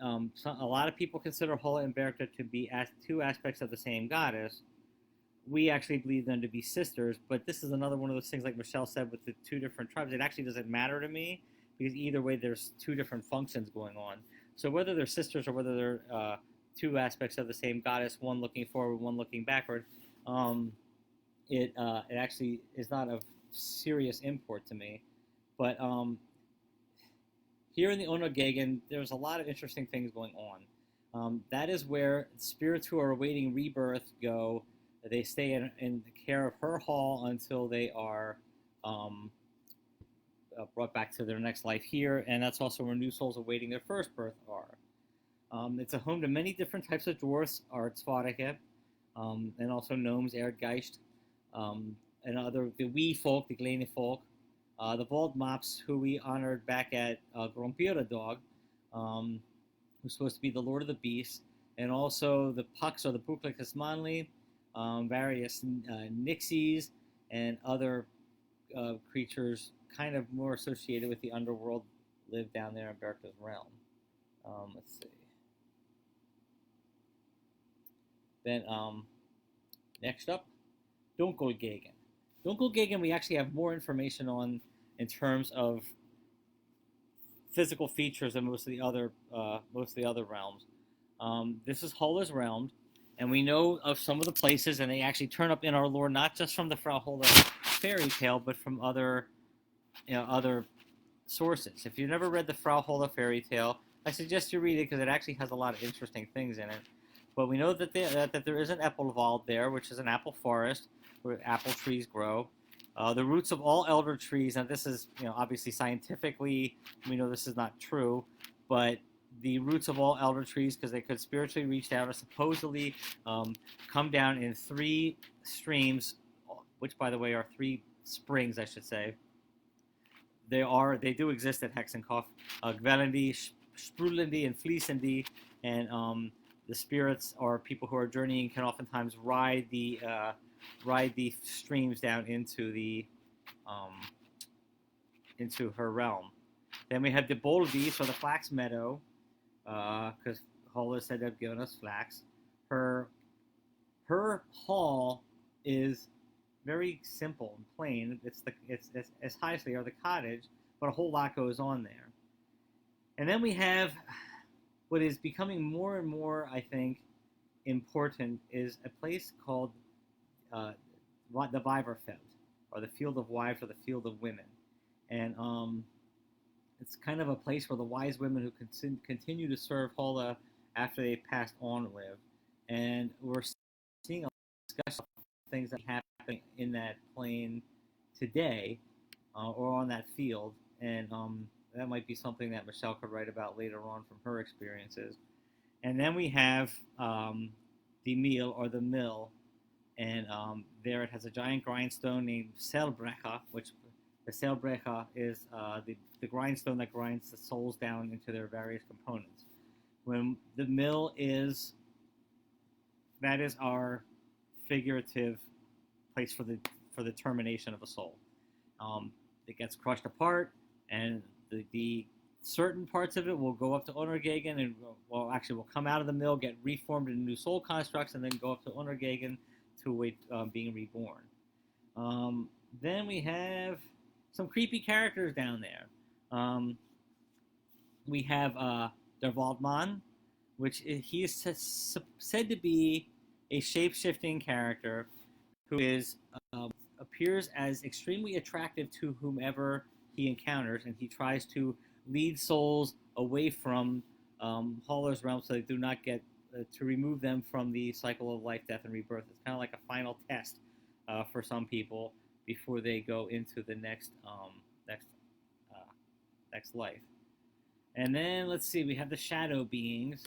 a lot of people consider Holle and Berchtesgade to be two aspects of the same goddess. We actually believe them to be sisters, but this is another one of those things, like Michelle said, with the two different tribes. It actually doesn't matter to me, because either way, there's two different functions going on. So whether they're sisters or whether they're two aspects of the same goddess, one looking forward, one looking backward, it actually is not of serious import to me. But here in the Onagagand, there's a lot of interesting things going on. That is where spirits who are awaiting rebirth go. They stay in the care of her hall until they are brought back to their next life here, and that's also where new souls awaiting their first birth are. It's a home to many different types of dwarfs, Artsvarike, and also gnomes, Erdgeist, and other, the wee folk, the Glene folk, the Voldmaps, who we honored back at Grompira Dog, who's supposed to be the Lord of the Beasts, and also the Pucks, or the Buklikus Manli, various Nixies, and other creatures kind of more associated with the underworld live down there in Berchtesgade's realm. Let's see. Then next up, Dunkelgegen. Dunkelgegen we actually have more information on in terms of physical features than most of the other realms. This is Holler's realm, and we know of some of the places, and they actually turn up in our lore, not just from the Frau Holle fairy tale, but from other sources. If you've never read the Frau Holle fairy tale, I suggest you read it, because it actually has a lot of interesting things in it. But we know that there is an Appelwald there, which is an apple forest where apple trees grow. The roots of all elder trees, and this is, obviously scientifically, we know this is not true, but the roots of all elder trees, because they could spiritually reach down, or supposedly come down in three streams, which, by the way, are three springs, I should say. They do exist at Hexenkopf, Gvellendi, Sprulendi, and Fliesendi, and the spirits, or people who are journeying, can oftentimes ride the streams down into her realm. Then we have the Bolvis, or the Flax Meadow, because Holle said they've given us flax. Her her hall is very simple and plain. It's as high as they are the cottage, but a whole lot goes on there. And then we have what is becoming more and more, I think, important is a place called uh, the Weiberfeld, or the Field of Wives, or the Field of Women, and it's kind of a place where the wise women who continue to serve Hola after they've passed on live, and we're seeing a discussion of things that happen in that plain today, or on that field, and that might be something that Michelle could write about later on from her experiences. And then we have the meal, or the mill, and there it has a giant grindstone named Selbrecha, which the Selbrecha is the grindstone that grinds the souls down into their various components. When the mill is, that is our figurative place for the termination of a soul. It gets crushed apart, and the certain parts of it will go up to Unergegen, and well, actually, will come out of the mill, get reformed into new soul constructs, and then go up to Unergegen to await being reborn. Then we have some creepy characters down there. We have Der Waldmann, which he is said to be a shape-shifting character who is appears as extremely attractive to whomever he encounters, and he tries to lead souls away from Haller's realm so they do not get to remove them from the cycle of life, death, and rebirth. It's kind of like a final test for some people before they go into the next next life. And then let's see, we have the shadow beings.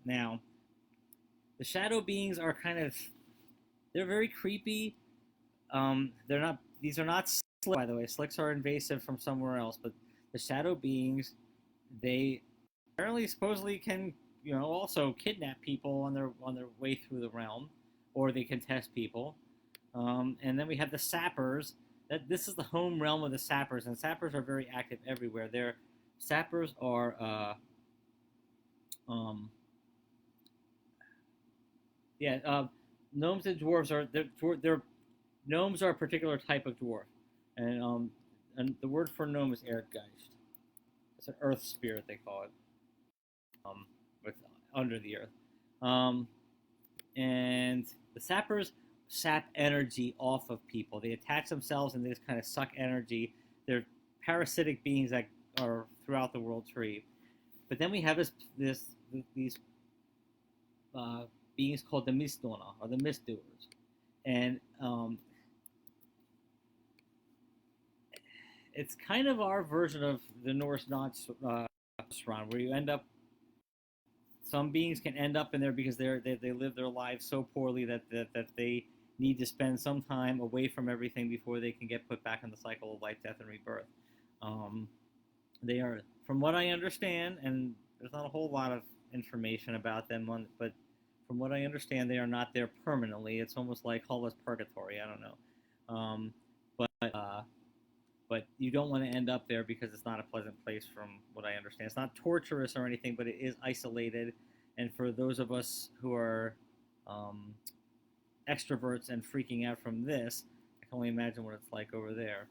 Now, the shadow beings are they're very creepy. They're not. These are not slicks, by the way. Slicks are invasive from somewhere else, but the shadow beings, they apparently supposedly can, also kidnap people on their way through the realm, or they can test people. And then we have the sappers. This is the home realm of the sappers, and sappers are very active everywhere. Their sappers are gnomes and dwarves are they're gnomes are a particular type of dwarf, and the word for gnome is Erdgeist. It's an earth spirit, they call it, with under the earth, and the sappers sap energy off of people. They attach themselves and they just kind of suck energy. They're parasitic beings that are throughout the world tree. But then we have these beings called the Mistdona, or the Mist Doers, and it's kind of our version of the Norse Nachtstrand, where you end up. Some beings can end up in there because they live their lives so poorly that they need to spend some time away from everything before they can get put back in the cycle of life, death, and rebirth. They are, from what I understand, and there's not a whole lot of information about them, but from what I understand, they are not there permanently. It's almost like Hulla's purgatory. I don't know, but you don't want to end up there because it's not a pleasant place, from what I understand. It's not torturous or anything, but it is isolated. And for those of us who are extroverts and freaking out from this, I can only imagine what it's like over there.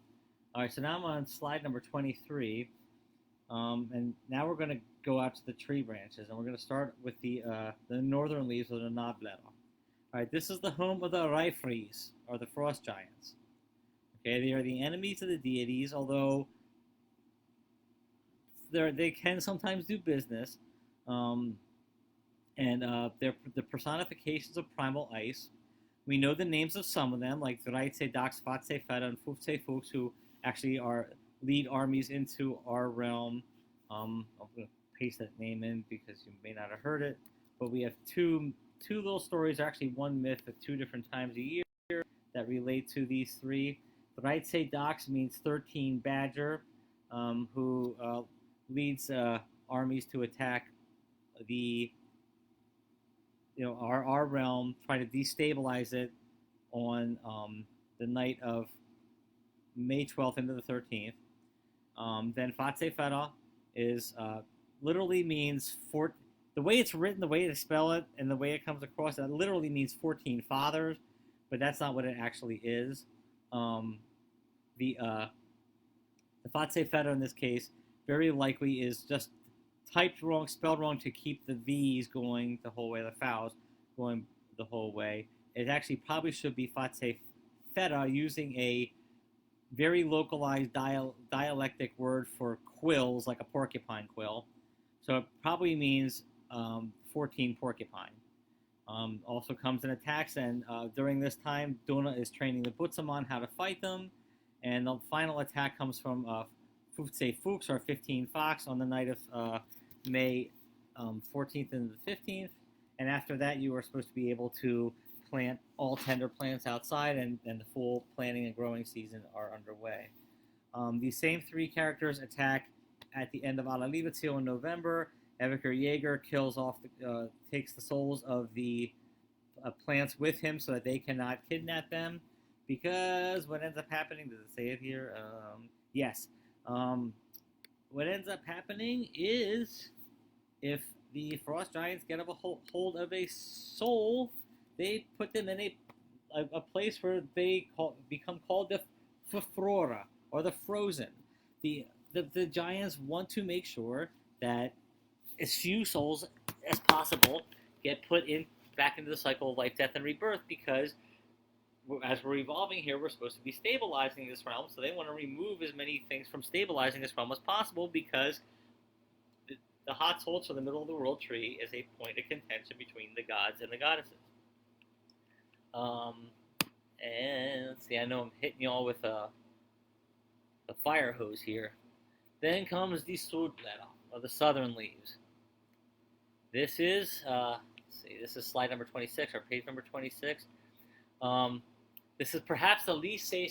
All right, so now I'm on slide number 23. And now we're going to go out to the tree branches, and we're going to start with the northern leaves of the Nabblätter. All right, this is the home of the Raifries, or the frost giants. Okay, they are the enemies of the deities, although they can sometimes do business. And they're the personifications of primal ice. We know the names of some of them, like Dreitze, Dax, Fatze, Feta, and Fufze Fuchs, who actually lead armies into our realm. I'm going to paste that name in because you may not have heard it. But we have two little stories, actually one myth at two different times a year that relate to these three. Dreitze Dax means 13 badger, who leads armies to attack our realm, try to destabilize it on the night of May 12th into the 13th. Then Fatse Feta is literally means the way it's written, the way they spell it, and the way it comes across, that literally means 14 fathers, but that's not what it actually is. Um, the Fatse Feta in this case very likely is just typed wrong, spelled wrong to keep the V's going the whole way, the vowels going the whole way. It actually probably should be Fatse Feta using a very localized dialectic word for quills, like a porcupine quill. So it probably means 14 porcupine. Also comes in attacks, and during this time, Duna is training the Butsaman how to fight them. And the final attack comes from Futse Fuchs, or 15 Fox, on the night of May 14th and the 15th. And after that, you are supposed to be able to plant all tender plants outside, and the full planting and growing season are underway. These same three characters attack at the end of Alalivatio in November. Eviker Jaeger takes the souls of the plants with him so that they cannot kidnap them. Because what ends up happening, does it say it here? Yes. What ends up happening is if the frost giants get a hold of a soul, they put them in a place where they become called the Fafrora, or the Frozen. The giants want to make sure that as few souls as possible get put back into the cycle of life, death, and rebirth, because as we're evolving here, we're supposed to be stabilizing this realm, so they want to remove as many things from stabilizing this realm as possible, because the hot souls for the middle of the world tree is a point of contention between the gods and the goddesses. And let's see, I know I'm hitting y'all with the fire hose here. Then comes the Zwee, or the southern leaves. This is, this is slide number 26, or page number 26. This is perhaps the least safe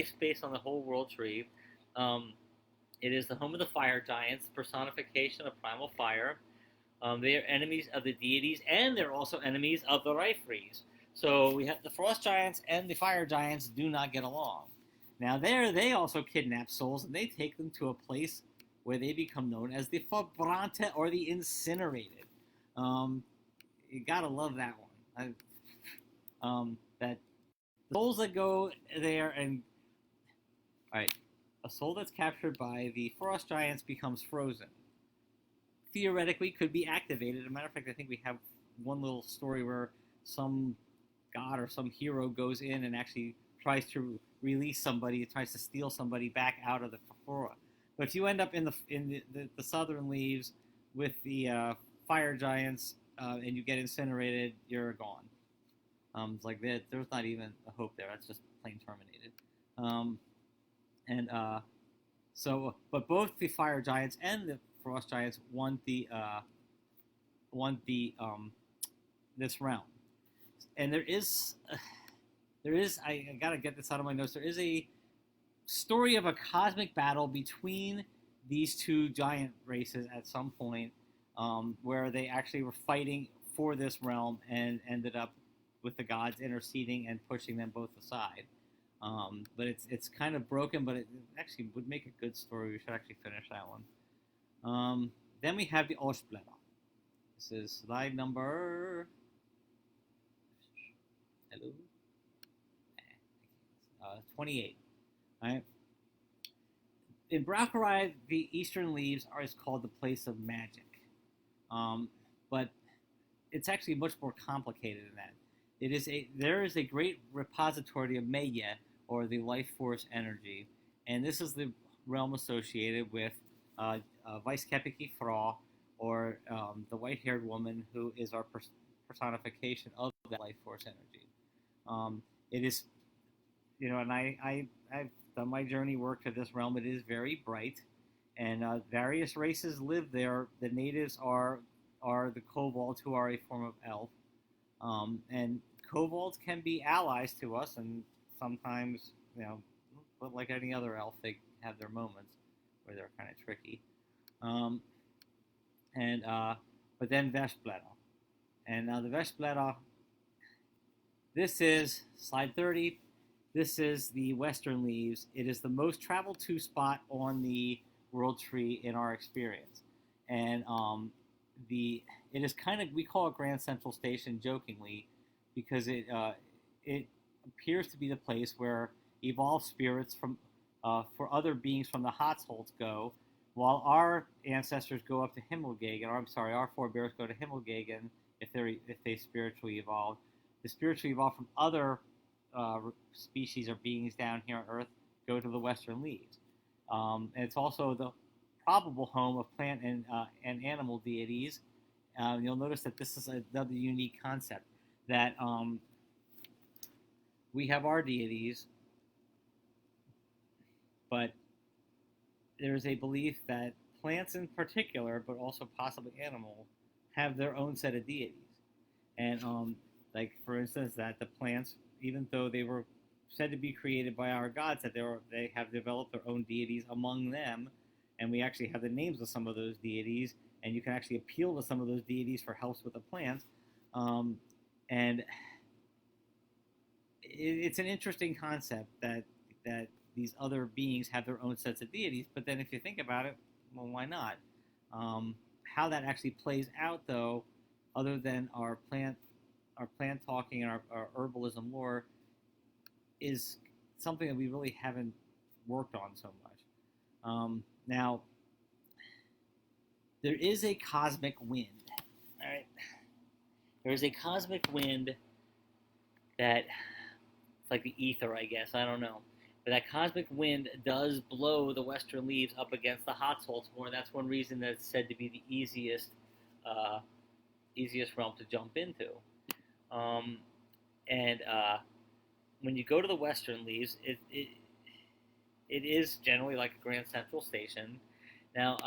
space on the whole world tree. It is the home of the fire giants, personification of primal fire. They are enemies of the deities, and they're also enemies of the Rifries. So we have the frost giants and the fire giants do not get along. Now they also kidnap souls, and they take them to a place where they become known as the Fabrante, or the Incinerated. You gotta love that one. That the souls that go there, and all right, a soul that's captured by the frost giants becomes frozen. Theoretically, could be activated. As a matter of fact, I think we have one little story where some god or some hero goes in and actually tries to release somebody, tries to steal somebody back out of the Fafora. But if you end up in the southern leaves with the fire giants and you get incinerated, you're gone. It's like there's not even a hope there. That's just plain terminated. But both the fire giants and the frost giants want this realm. And there is I gotta get this out of my notes. There is a story of a cosmic battle between these two giant races at some point, where they actually were fighting for this realm and ended up with the gods interceding and pushing them both aside. But it's kind of broken, but it actually would make a good story. We should actually finish that one. Then we have the Urglaawe. This is slide number 28. All right. In Braucherei, the eastern leaves is called the place of magic, but it's actually much more complicated than that. There is a great repository of Maya, or the life force energy, and this is the realm associated with Weiskepiki Fra, or the white-haired woman who is our personification of that life force energy. It is, and I've done my journey work to this realm. It is very bright, and various races live there. The natives are the kobolds, who are a form of elf. And kobolds can be allies to us, and sometimes, but like any other elf, they have their moments where they're kind of tricky. But then Veshbleda. And now the Veshbleda, this is slide 30. This is the western leaves. It is the most traveled to spot on the world tree in our experience. And it is kind of, we call it Grand Central Station jokingly, because it appears to be the place where evolved spirits from for other beings from the Cotswolds go, while our ancestors go up to Himmelgagen, or I'm sorry, our forebears go to Himmelgagen if they spiritually evolved. The spiritually evolved from other species or beings down here on Earth go to the Western Leaves. And it's also the probable home of plant and animal deities. You'll notice that this is another unique concept, that we have our deities, but there's a belief that plants in particular, but also possibly animal, have their own set of deities. And like for instance, that the plants, even though they were said to be created by our gods, that they have developed their own deities among them, and we actually have the names of some of those deities, and you can actually appeal to some of those deities for helps with the plants. And it's an interesting concept that these other beings have their own sets of deities. But then, if you think about it, well, why not? How that actually plays out, though, other than our plant talking and our herbalism lore, is something that we really haven't worked on so much. Now, there is a cosmic wind. All right, there is a cosmic wind that it's like the ether, I guess. I don't know. But that cosmic wind does blow the Western Leaves up against the Cotswolds more. And that's one reason that it's said to be the easiest realm to jump into. And when you go to the Western Leaves, it is generally like a Grand Central Station. Now,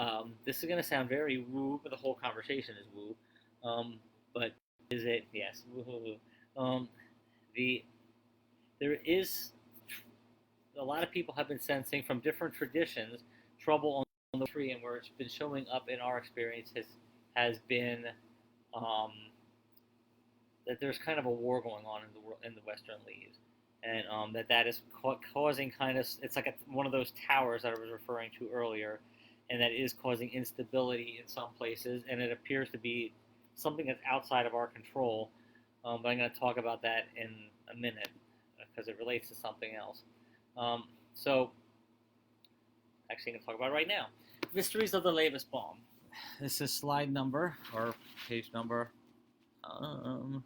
this is going to sound very woo, but the whole conversation is woo. But is it? Yes. Woo-hoo-hoo. There is a lot of people have been sensing from different traditions trouble on the tree, and where it's been showing up in our experience has been that there's kind of a war going on in the Western Leaves, and that is causing kind of, it's like one of those towers that I was referring to earlier, and that is causing instability in some places, and it appears to be something that's outside of our control. But I'm going to talk about that in a minute because it relates to something else. So, actually, I'm going to talk about it right now. Mysteries of the Lewesbaam. This is slide number, or page number. Can't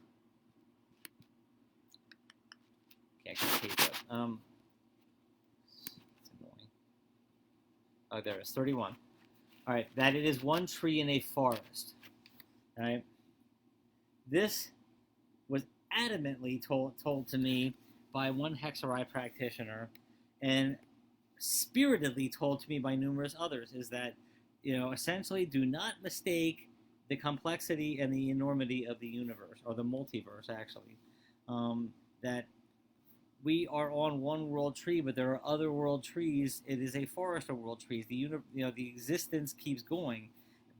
get the page up. It's annoying. Oh, there it is, 31. All right, that it is one tree in a forest. All right. This was adamantly told to me by one Hexerai practitioner, and spiritedly told to me by numerous others, is that, essentially do not mistake the complexity and the enormity of the universe, or the multiverse, actually. That we are on one world tree, but there are other world trees. It is a forest of world trees. The existence keeps going,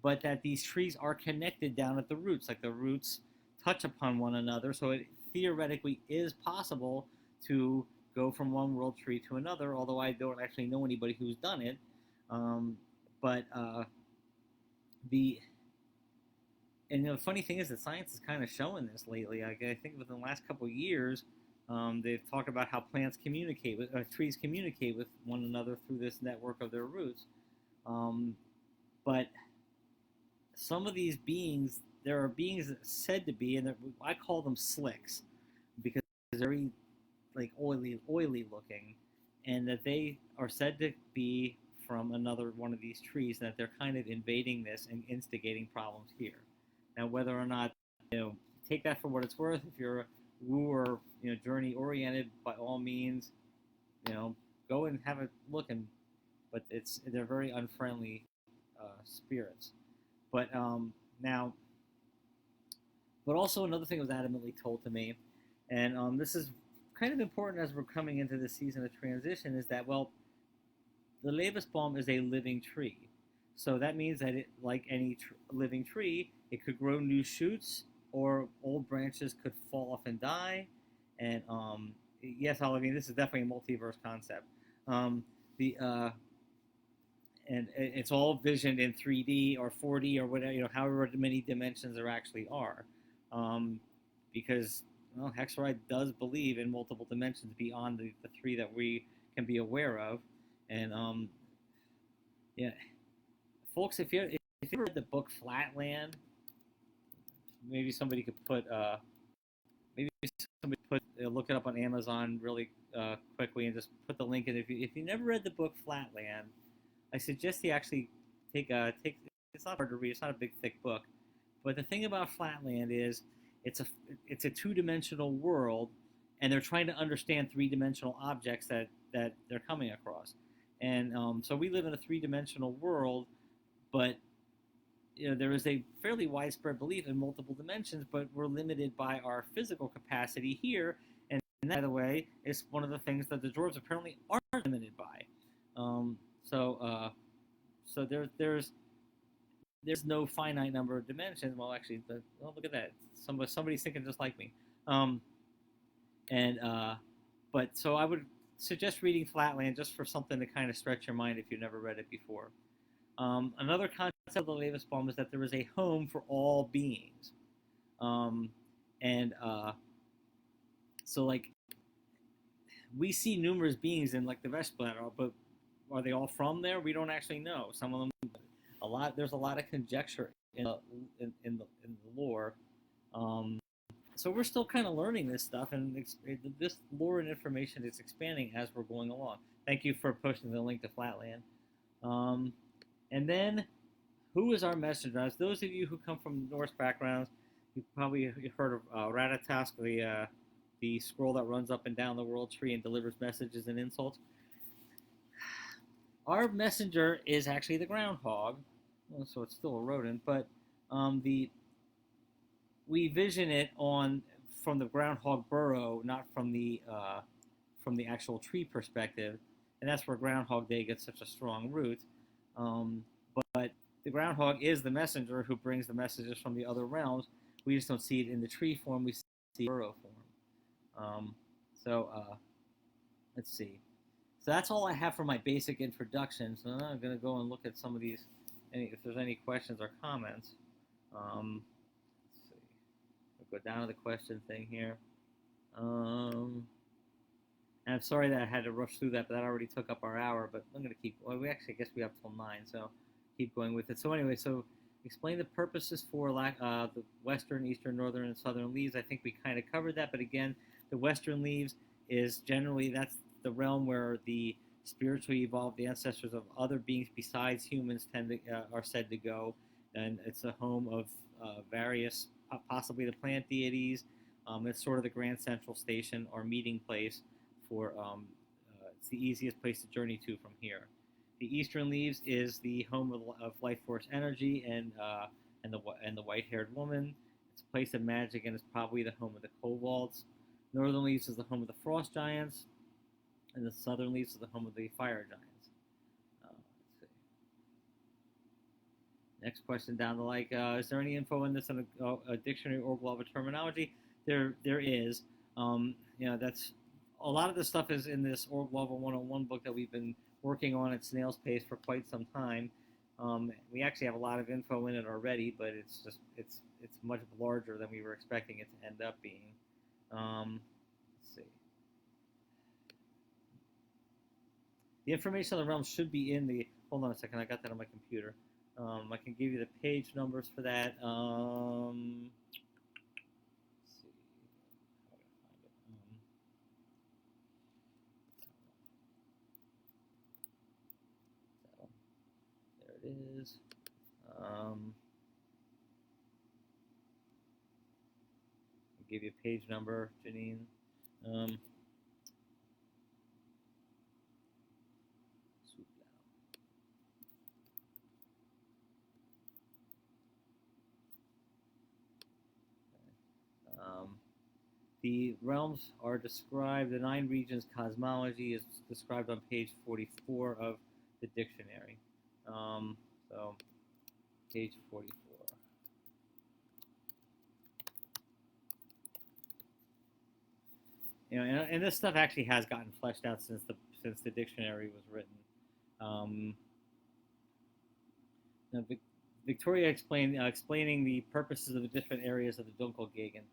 but that these trees are connected down at the roots, like the roots touch upon one another. So it theoretically is possible to go from one world tree to another, although I don't actually know anybody who's done it. The funny thing is that science is kind of showing this lately. I think within the last couple of years, they've talked about how plants communicate with trees communicate with one another through this network of their roots. But some of these beings, there are beings that are said to be, and I call them slicks, because they're very like oily looking, and that they are said to be from another one of these trees, and that they're kind of invading this and instigating problems here. Now, whether or not, take that for what it's worth. If you're woo or journey oriented, by all means, go and have a look. But they're very unfriendly spirits. But but also another thing was adamantly told to me, and this is kind of important as we're coming into the season of transition, is that, well, the Lewesbaum is a living tree. So that means that it, like any living tree, it could grow new shoots, or old branches could fall off and die. And yes, this is definitely a multiverse concept. and it's all visioned in 3D or 4D or whatever, however many dimensions there actually are, um, because well, Hexeride does believe in multiple dimensions beyond the three that we can be aware of, and yeah, folks, if you read the book Flatland, maybe somebody could put maybe somebody put look it up on Amazon really quickly and just put the link in. If you never read the book Flatland, I suggest you actually take. It's not hard to read. It's not a big thick book, but the thing about Flatland is it's a it's a two-dimensional world, and they're trying to understand three-dimensional objects that they're coming across, and so we live in a three-dimensional world, but there is a fairly widespread belief in multiple dimensions, but we're limited by our physical capacity here. And that, by the way, is one of the things that the dwarves apparently aren't limited by. Um, so, uh, so there's no finite number of dimensions. Well, actually, look at that. Somebody's thinking just like me. Um, and but so I would suggest reading Flatland just for something to kind of stretch your mind if you've never read it before. Another concept of the Lewesbaam is that there is a home for all beings. Um, and so, like, we see numerous beings in, like, the Vestblatt, but are they all from there? We don't actually know. Some of them, there's a lot of conjecture in the lore. Um, so we're still kind of learning this stuff, and this lore and information is expanding as we're going along. Thank you for posting the link to Flatland. And then, who is our messenger? As those of you who come from Norse backgrounds, you've probably heard of Ratatosk, the scroll that runs up and down the world tree and delivers messages and insults. Our messenger is actually the groundhog, so it's still a rodent, but we vision it from the groundhog burrow, not from the actual tree perspective, and that's where Groundhog Day gets such a strong root. But the groundhog is the messenger who brings the messages from the other realms. We just don't see it in the tree form. We see it in the burrow form. So let's see. So that's all I have for my basic introduction. So now I'm going to go and look at some of these, if there's any questions or comments. Let's see. I'll go down to the question thing here. And I'm sorry that I had to rush through that, but that already took up our hour. But I'm going to keep. Well, I guess we have till 9, so keep going with it. So anyway, explain the purposes for the western, eastern, northern, and southern leaves. I think we kind of covered that, but again, the western leaves is generally that's the realm where the spiritually evolved, the ancestors of other beings besides humans are said to go, and it's a home of various, possibly the plant deities. It's sort of the grand central station or meeting place for. It's the easiest place to journey to from here. The eastern leaves is the home of life force energy and the white-haired woman. It's a place of magic and it's probably the home of the kobolds. Northern leaves is the home of the frost giants, and the southern leaves is the home of the fire giants. Let's see. Next question down the like: is there any info in this in a dictionary or Urglaawe terminology? There is. That's a lot of the stuff is in this Urglaawe 101 book that we've been working on at snail's pace for quite some time. We actually have a lot of info in it already, but it's much larger than we were expecting it to end up being. Let's see. The information on the realms should be in the. Hold on a second, I got that on my computer. I can give you the page numbers for that. Let's see. How do I find it? There it is. I'll give you a page number, Janine. The realms are described, the 9 regions cosmology is described on page 44 of the dictionary. So, page 44. And this stuff actually has gotten fleshed out since the dictionary was written. Victoria explaining the purposes of the different areas of the Dunkelgegen.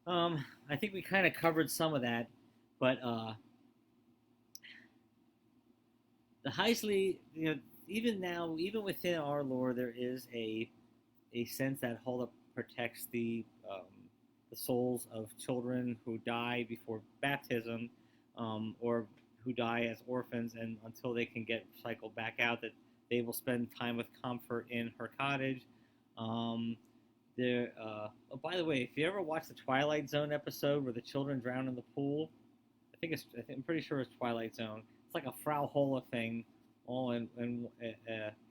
I think we kind of covered some of that, but the Heisley, even now, even within our lore, there is a sense that Hulda protects the souls of children who die before baptism, or who die as orphans, and until they can get cycled back out, that they will spend time with comfort in her cottage. Um, oh, by the way, if you ever watch the Twilight Zone episode where the children drown in the pool, I'm pretty sure it's Twilight Zone. It's like a Frau Holla thing, all in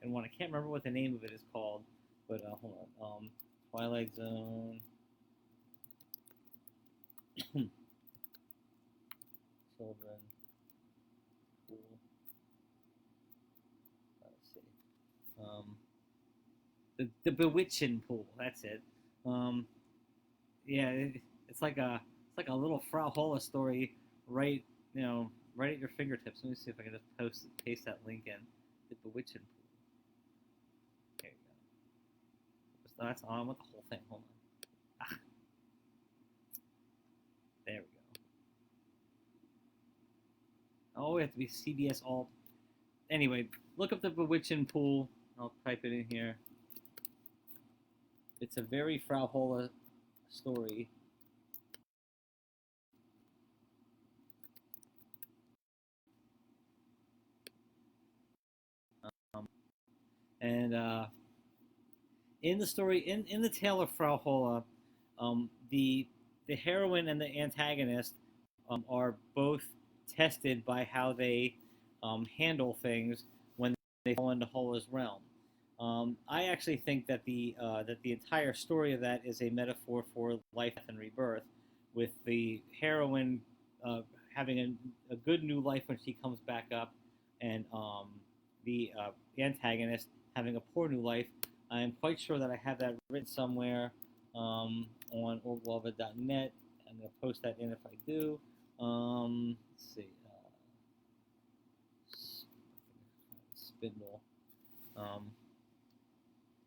one. I can't remember what the name of it is called, but hold on. Twilight Zone. Children pool. Let's see. The Bewitching pool. That's it. Um, yeah, it's like a little Frau Holla story, right? Right at your fingertips. Let me see if I can just paste that link in. The Bewitching pool. There you go. So that's on. I want the whole thing. Hold on. Ah, there we go. Oh, we have to be CBS Alt. Anyway, look up the Bewitching pool. I'll type it in here. It's a very Frau Holla story. And in the story, in the tale of Frau Holla, the heroine and the antagonist are both tested by how they handle things when they fall into Holla's realm. I actually think that the entire story of that is a metaphor for life and rebirth, with the heroine having a good new life when she comes back up, and the antagonist having a poor new life. I am quite sure that I have that written somewhere on urglaawe.net. I'm going to post that in if I do. Let's see. Spindle.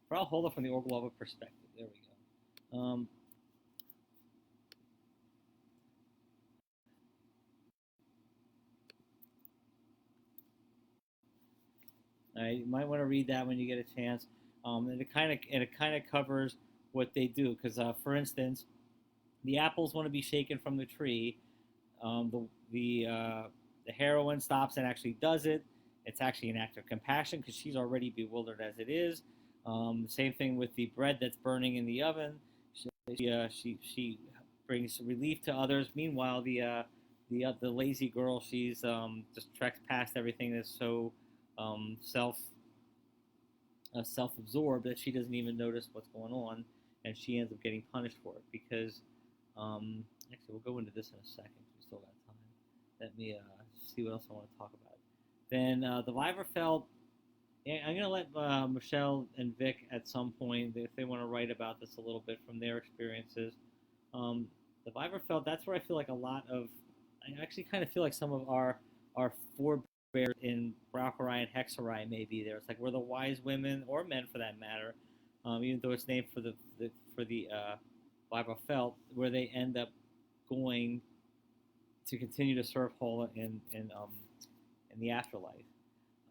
Frau Holla from the Urglaawe perspective. There we go. You might want to read that when you get a chance. And it kind of covers what they do, because for instance, the apples want to be shaken from the tree. The heroine stops and actually does it. It's actually an act of compassion because she's already bewildered as it is. Same thing with the bread that's burning in the oven. She brings relief to others. Meanwhile, the lazy girl, she's just treks past everything that's so um, self self-absorbed that she doesn't even notice what's going on, and she ends up getting punished for it because actually we'll go into this in a second. We still got time. Let me see what else I want to talk about. Then the Weiberfeld. Yeah, I'm gonna let Michelle and Vic at some point, if they want to write about this a little bit from their experiences. Um, the Weiberfeld. That's where I feel like a lot of. I actually kind of feel like some of our forebears in Braucherei and Hexerei may be there. It's like we're the wise women or men for that matter, even though it's named for the Weiberfeld, where they end up going to continue to serve Holla in the afterlife.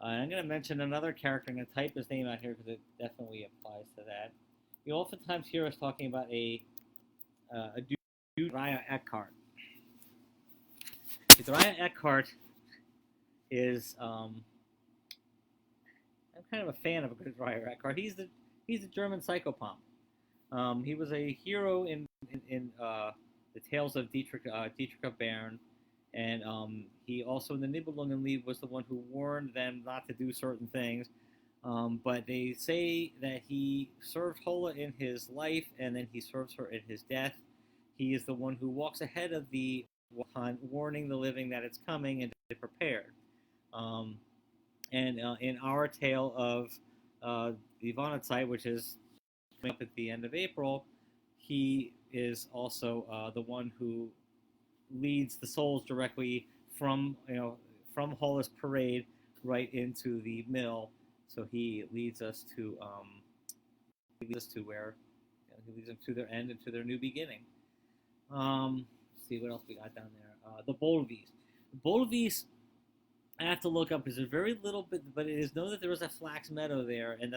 I'm going to mention another character. I'm going to type his name out here because it definitely applies to that. You oftentimes hear us talking about a dude, Raya Eckhart. Raya Eckhart is I'm kind of a fan of a good Raya Eckhart. He's a German psychopomp. He was a hero in the Tales of Dietrich of Bern, and he also in the Nibelungenlied was the one who warned them not to do certain things. But they say that he served Holla in his life, and then he serves her in his death. He is the one who walks ahead of the hunt, warning the living that it's coming and to be prepared. Um, and in our tale of the Vonnetzeit, which is coming up at the end of April, he is also the one who leads the souls directly from from Holla's parade right into the mill, So he leads us to where he leads them to their end and to their new beginning. Let's see what else we got down there. The Bolvies. Bolvies, I have to look up because there's very little bit, but it is known that there was a flax meadow there, and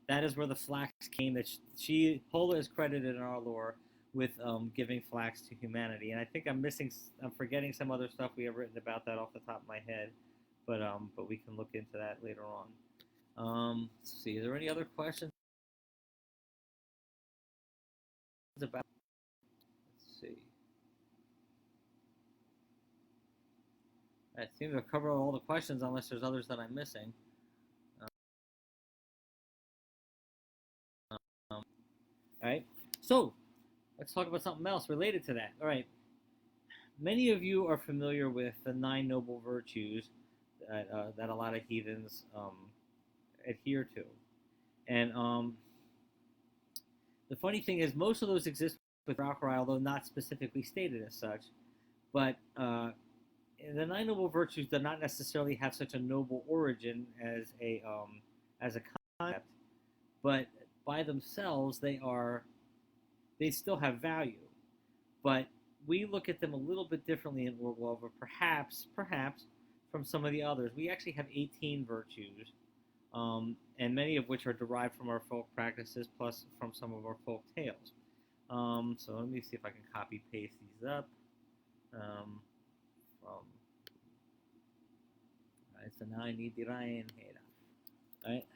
that is where the flax came. That Hola is credited in our lore with giving flax to humanity. And I think I'm forgetting some other stuff we have written about that off the top of my head, but we can look into that later on. Let's see, is there any other questions about? Let's see. I seem to have covered all the questions unless there's others that I'm missing. All right, so let's talk about something else related to that. All right, many of you are familiar with the 9 noble virtues that a lot of heathens adhere to, and the funny thing is most of those exist with Urglaawe, although not specifically stated as such. But the 9 noble virtues do not necessarily have such a noble origin as a concept, but by themselves they still have value. But we look at them a little bit differently in Urglaawe, perhaps from some of the others. We actually have 18 virtues, and many of which are derived from our folk practices, plus from some of our folk tales. So let me see if I can copy paste these up. Alright, so now I need the Ryan head. Alright.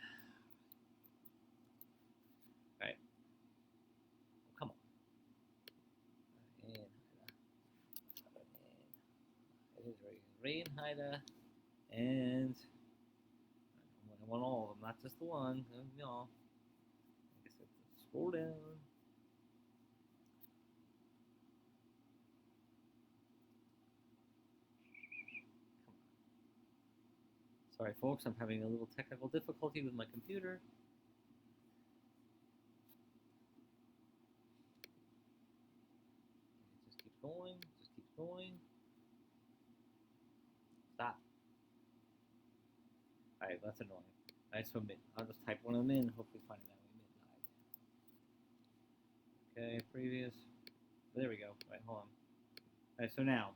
Alright. Come on. It is Rain Haida. And I want all of them, not just the one. You know. I guess I have to scroll down. Sorry, folks, I'm having a little technical difficulty with my computer. Just keep going. Just keep going. Stop. All right, that's annoying. All right, so I'll just type one of them in. Hopefully, find it that way. Midnight. Okay, previous. There we go. All right, hold on. All right, so now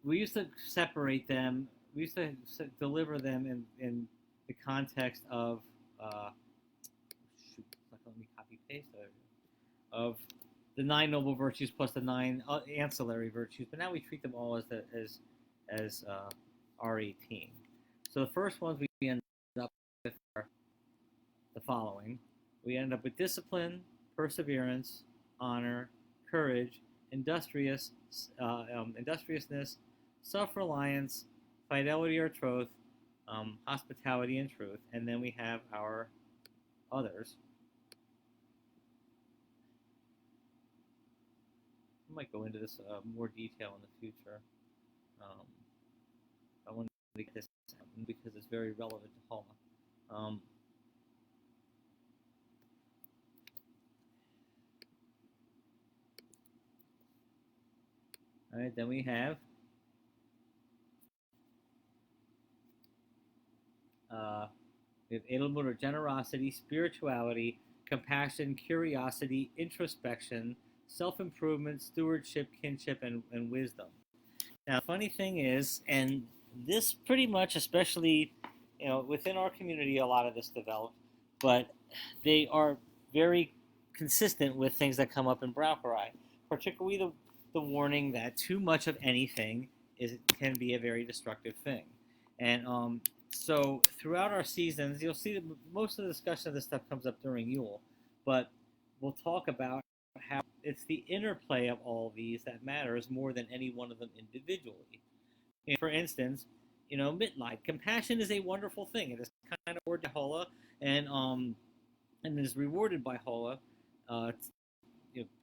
we used to separate them. We used to deliver them in the context of shoot, it's not let me copy paste of the 9 noble virtues plus the 9 ancillary virtues. But now we treat them all as R18. So the first ones we end up with are the following. We end up with discipline, perseverance, honor, courage, industriousness, self-reliance, fidelity or troth, hospitality and truth, and then we have our others. I might go into this more detail in the future. I want to get this because it's very relevant to Hola. All right, then we have Edelmut or generosity, spirituality, compassion, curiosity, introspection, self-improvement, stewardship, kinship, and wisdom. Now, the funny thing is, and this pretty much, especially within our community, a lot of this developed, but they are very consistent with things that come up in Urglaawe, particularly the warning that too much of anything can be a very destructive thing. And so throughout our seasons, you'll see that most of the discussion of this stuff comes up during Yule, but we'll talk about how it's the interplay of all of these that matters more than any one of them individually. For instance, Mitleid. Compassion is a wonderful thing. It is kind of word by Hola, and is rewarded by Hola.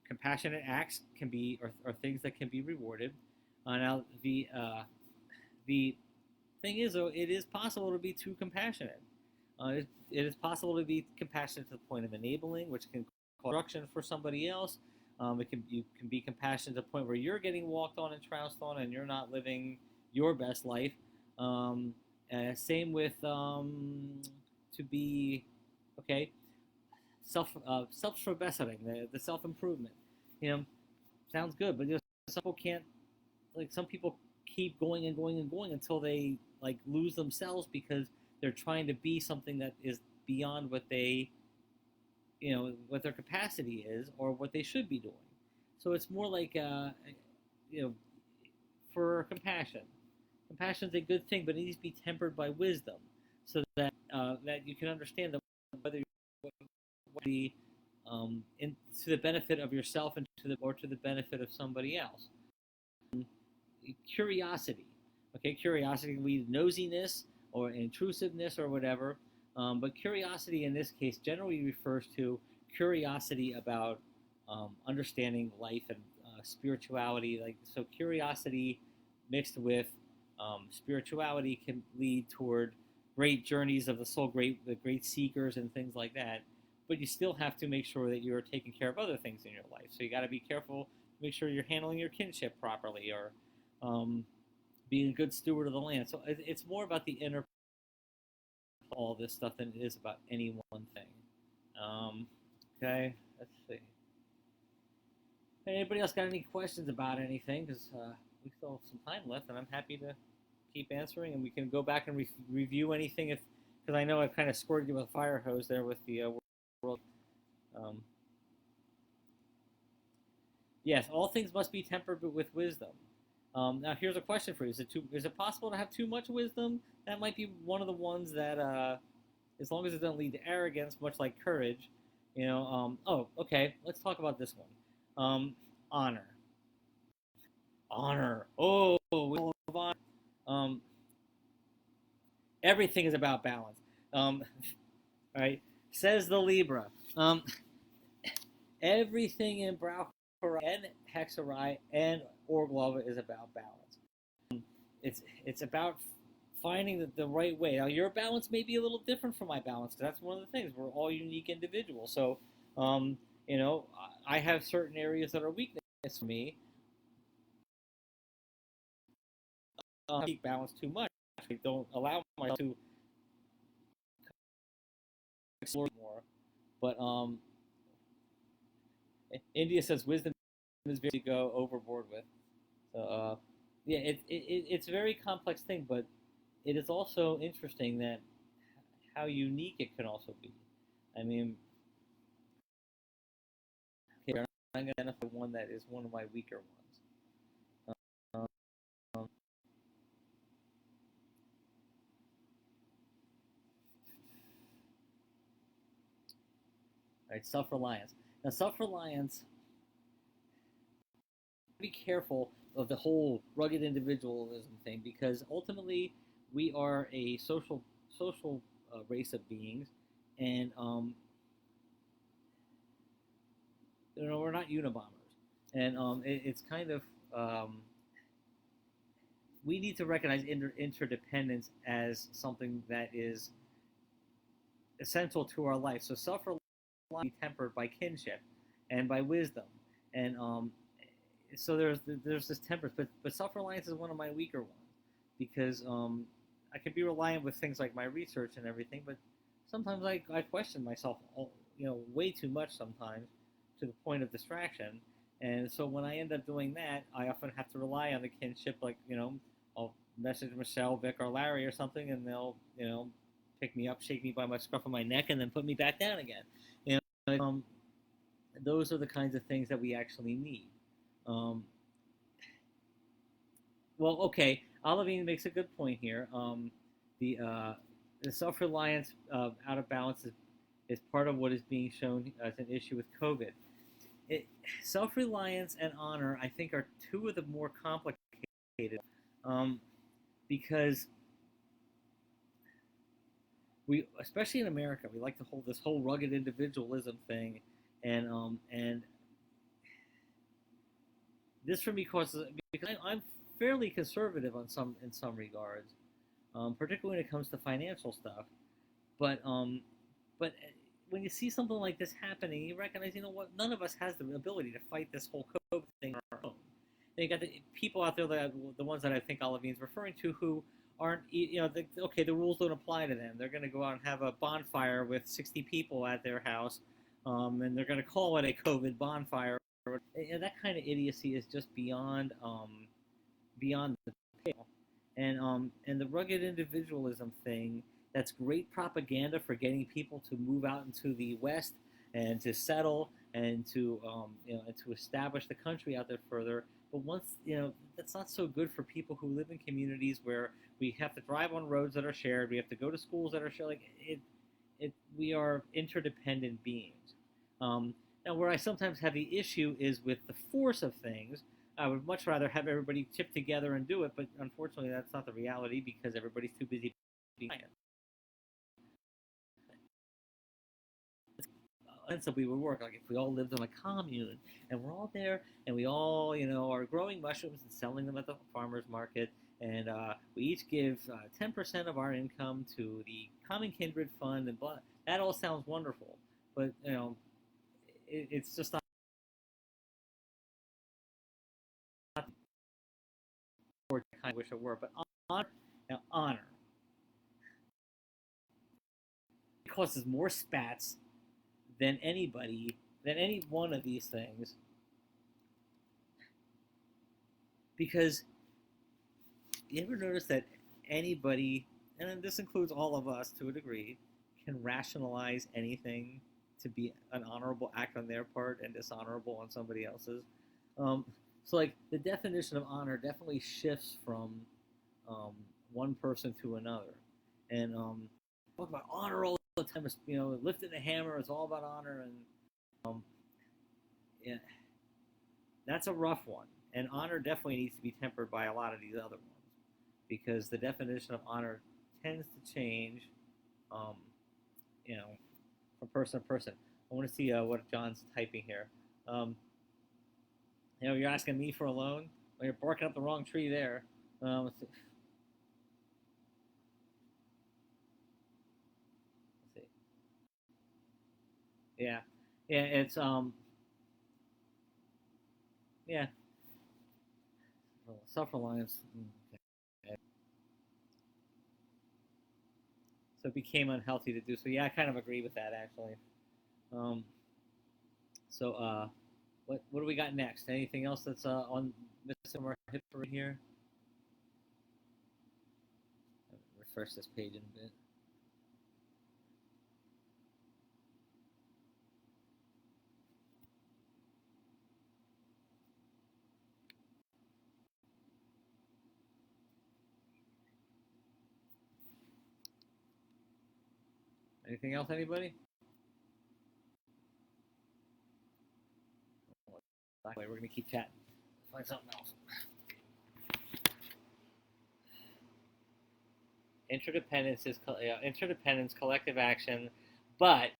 Compassionate acts can be are things that can be rewarded. Now the thing is, though, it is possible to be too compassionate. It is possible to be compassionate to the point of enabling, which can cause destruction for somebody else. You can be compassionate to the point where you're getting walked on and trounced on, and you're not living your best life. Same with to be okay. Self-verbessering, the self-improvement. You know, sounds good, but some people can't. Like some people keep going and going and going until they like lose themselves because they're trying to be something that is beyond what they, what their capacity is or what they should be doing. So it's more like, you know, for compassion. Compassion is a good thing, but it needs to be tempered by wisdom, so that you can understand that whether you be to the benefit of yourself and to the benefit of somebody else. Curiosity, okay, curiosity can lead to nosiness or intrusiveness or whatever, but curiosity in this case generally refers to curiosity about understanding life and spirituality. Like so, curiosity mixed with spirituality can lead toward great journeys of the soul, the great seekers and things like that. But you still have to make sure that you're taking care of other things in your life. So you got to be careful, make sure you're handling your kinship properly, or being a good steward of the land. So it's more about the inner all this stuff than it is about any one thing. Okay, let's see. Anybody else got any questions about anything? Because we still have some time left, and I'm happy to keep answering, and we can go back and review anything if, because I know I kind of squirted you with a fire hose there with the world. Yes, all things must be tempered with wisdom. Now, here's a question for you: is it possible to have too much wisdom? That might be one of the ones that, as long as it doesn't lead to arrogance, much like courage, oh, okay. Let's talk about this one. Honor. Honor. Oh, we love honor. Everything is about balance. Right? Says the Libra. Everything in Brauch and Hexerai and Urglaawe is about balance. It's about finding the right way. Now, your balance may be a little different from my balance, because that's one of the things. We're all unique individuals. So, I have certain areas that are weakness for me. Balance too much. I don't allow myself to explore more. But India says wisdom is very to go overboard with. So yeah, it's a very complex thing, but it is also interesting that how unique it can also be. I mean, okay, I'm going to identify one that is one of my weaker ones. Um, right, self-reliance. Now, self-reliance, be careful of the whole rugged individualism thing, because ultimately we are a social race of beings, and we're not Unabombers, and it's kind of we need to recognize interdependence as something that is essential to our life. So self-reliance be tempered by kinship and by wisdom, and so there's this temperance, but self-reliance is one of my weaker ones, because I can be reliant with things like my research and everything, but sometimes I question myself, way too much sometimes, to the point of distraction. And so when I end up doing that, I often have to rely on the kinship, like, I'll message Michelle, Vic, or Larry or something, and they'll, pick me up, shake me by my scruff of my neck, and then put me back down again. Those are the kinds of things that we actually need. Well, okay, Olivine makes a good point here. The self-reliance out of balance is part of what is being shown as an issue with COVID. Self-reliance and honor, I think, are two of the more complicated, because we, especially in America, we like to hold this whole rugged individualism thing, and this for me causes, because I'm fairly conservative in some regards, particularly when it comes to financial stuff, but when you see something like this happening, you recognize, what, none of us has the ability to fight this whole COVID thing on our own. And you got the people out there, the ones that I think Olivine's referring to, who aren't, okay, the rules don't apply to them. They're going to go out and have a bonfire with 60 people at their house, and they're going to call it a COVID bonfire. That kind of idiocy is just beyond the pale. And the rugged individualism thing, that's great propaganda for getting people to move out into the West and to settle and to and to establish the country out there further. But once that's not so good for people who live in communities where we have to drive on roads that are shared, we have to go to schools that are shared. Like we are interdependent beings. Now, where I sometimes have the issue is with the force of things. I would much rather have everybody chip together and do it, but unfortunately, that's not the reality because everybody's too busy being it. Sensibly would work. Like if we all lived in a commune and we're all there and we all, are growing mushrooms and selling them at the farmers market, and we each give 10% of our income to the Common Kindred Fund, and blah. That all sounds wonderful, but it's just not. I wish it were, but honor causes more spats than any one of these things, because you ever notice that anybody, and this includes all of us to a degree, can rationalize anything to be an honorable act on their part and dishonorable on somebody else's. So, like, the definition of honor definitely shifts from one person to another. And talk about honor all the time. Lifting the hammer is all about honor, and yeah, that's a rough one. And honor definitely needs to be tempered by a lot of these other ones, because the definition of honor tends to change, um, from person to person. I want to see what John's typing here. You're asking me for a loan? Well, you're barking up the wrong tree there. Let's see. Let's see. Yeah, yeah. It's yeah. Self-reliance. Okay. So it became unhealthy to do so. Yeah, I kind of agree with that actually. Um, so what do we got next? Anything else that's on missing our hip right here? Refresh this page in a bit. Anything else, anybody? We're going to keep chatting. Find something else. Interdependence, collective action, but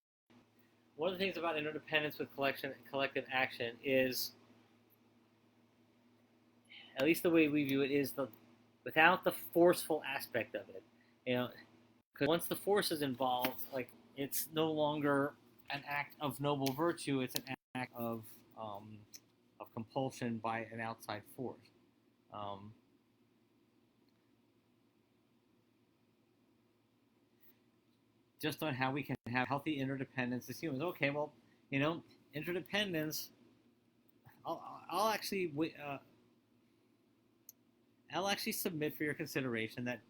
one of the things about interdependence with collective action is, at least the way we view it, is without the forceful aspect of it. Because once the force is involved, like, it's no longer an act of noble virtue; it's an act of compulsion by an outside force. Um, just on how we can have healthy interdependence as humans. Okay, well, interdependence. I'll, I'll actually I'll actually submit for your consideration that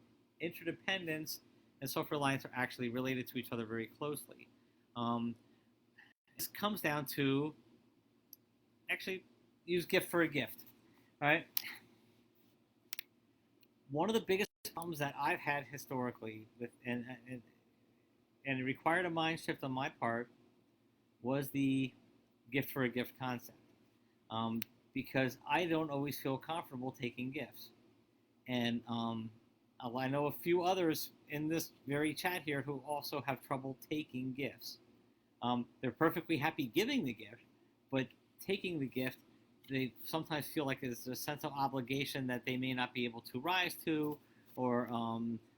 interdependence and self-reliance are actually related to each other very closely. Um, this comes down to, actually, use gift for a gift. All right. One of the biggest problems that I've had historically and it required a mind shift on my part was the gift for a gift concept, because I don't always feel comfortable taking gifts, and I know a few others in this very chat here who also have trouble taking gifts. They're perfectly happy giving the gift, but taking the gift, they sometimes feel like there's a sense of obligation that they may not be able to rise to, or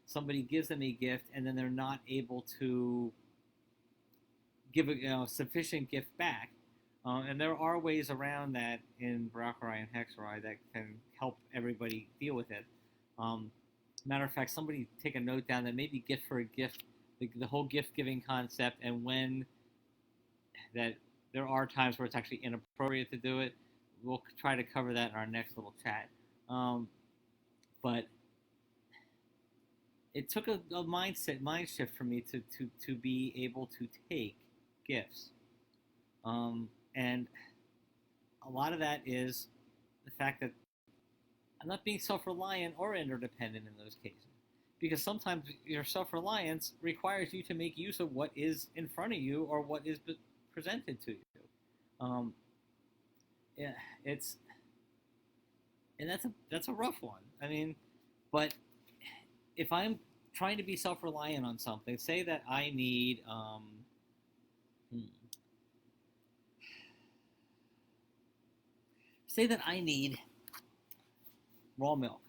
somebody gives them a gift and then they're not able to give a sufficient gift back. And there are ways around that in Barakari and Hexari that can help everybody deal with it. Matter of fact, somebody take a note down that maybe gift for a gift, the whole gift giving concept, and when that there are times where it's actually inappropriate to do it. We'll try to cover that in our next little chat. But it took a mind shift for me to be able to take gifts, and a lot of that is the fact that I'm not being self-reliant or interdependent in those cases, because sometimes your self-reliance requires you to make use of what is in front of you or what is presented to you. Um, yeah, it's and that's a rough one. I mean, but if I'm trying to be self-reliant on something, say that I need hmm, say that I need raw milk,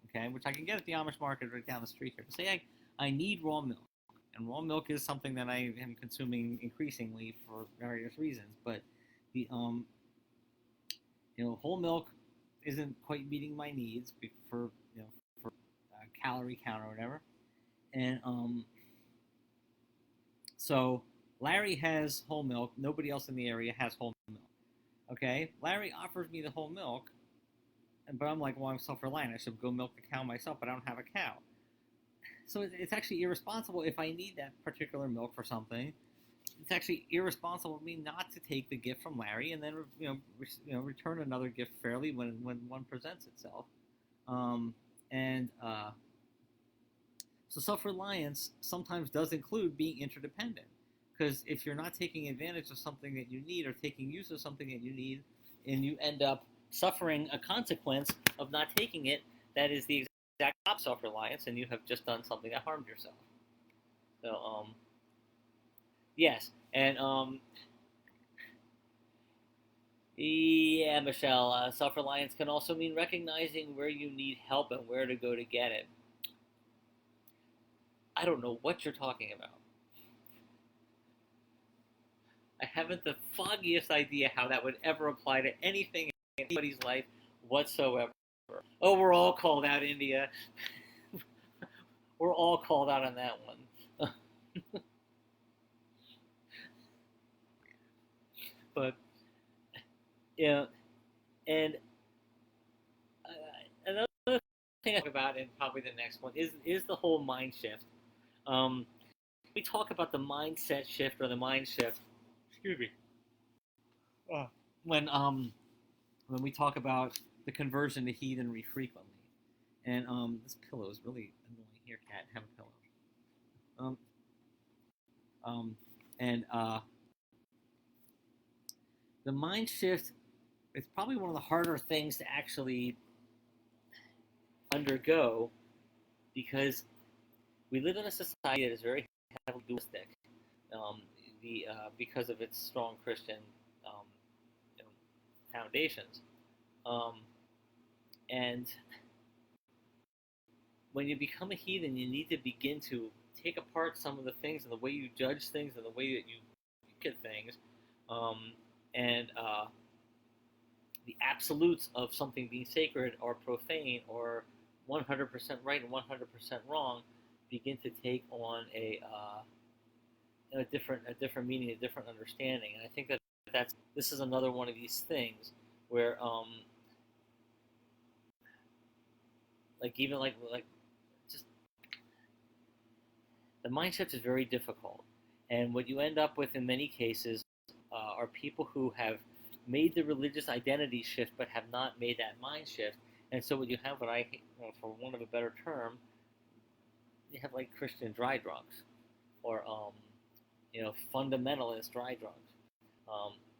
okay, which I can get at the Amish market right down the street here. But say I need raw milk, and raw milk is something that I am consuming increasingly for various reasons. But the whole milk isn't quite meeting my needs for for calorie count or whatever, and so Larry has whole milk. Nobody else in the area has whole milk. Okay, Larry offers me the whole milk, but I'm like, well, I'm self-reliant. I should go milk the cow myself, but I don't have a cow. So it's actually irresponsible if I need that particular milk for something. It's actually irresponsible of me not to take the gift from Larry and then return another gift fairly when one presents itself. And So self-reliance sometimes does include being interdependent, because if you're not taking advantage of something that you need or taking use of something that you need, and you end up suffering a consequence of not taking it, that is the exact opposite of self-reliance, and you have just done something that harmed yourself. So, yes, and yeah, Michelle, self-reliance can also mean recognizing where you need help and where to go to get it. I don't know what you're talking about. I haven't the foggiest idea how that would ever apply to anything in anybody's life whatsoever. Oh, we're all called out, India. We're all called out on that one. But yeah, and another thing I talk about, and probably the next one, is the whole mind shift. Um, we talk about the mindset shift or the mind shift. Excuse me. Uh, when when we talk about the conversion to heathenry frequently, and this pillow is really annoying. Here, cat, have a pillow. Um, and The mind shift is probably one of the harder things to actually undergo, because we live in a society that is very heavily dualistic, um, because of its strong Christian um, you know, foundations. Um, and when you become a heathen, you need to begin to take apart some of the things and the way you judge things and the way that you look at things, um, and the absolutes of something being sacred or profane or 100% right and 100% wrong begin to take on a different meaning, a different understanding. And I think that this is another one of these things where like even like just the mind shift is very difficult, and what you end up with in many cases are people who have made the religious identity shift but have not made that mind shift. And so what you have, what I, for one of a better term, you have like Christian dry drunks, or fundamentalist dry drunks,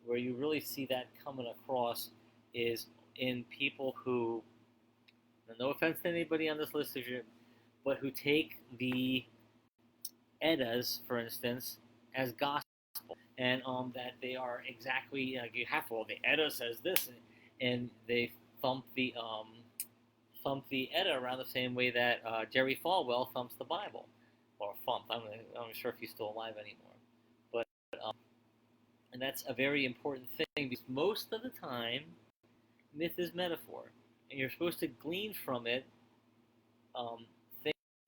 where you really see that coming across is in people who, no offense to anybody on this list, but who take the Eddas, for instance, as gospel, and that they are exactly like you have. Well, the Edda says this, and they thump the Edda around the same way that Jerry Falwell thumps the Bible, or thumped. I'm not sure if he's still alive anymore, but and that's a very important thing, because most of the time, myth is metaphor, and you're supposed to glean from it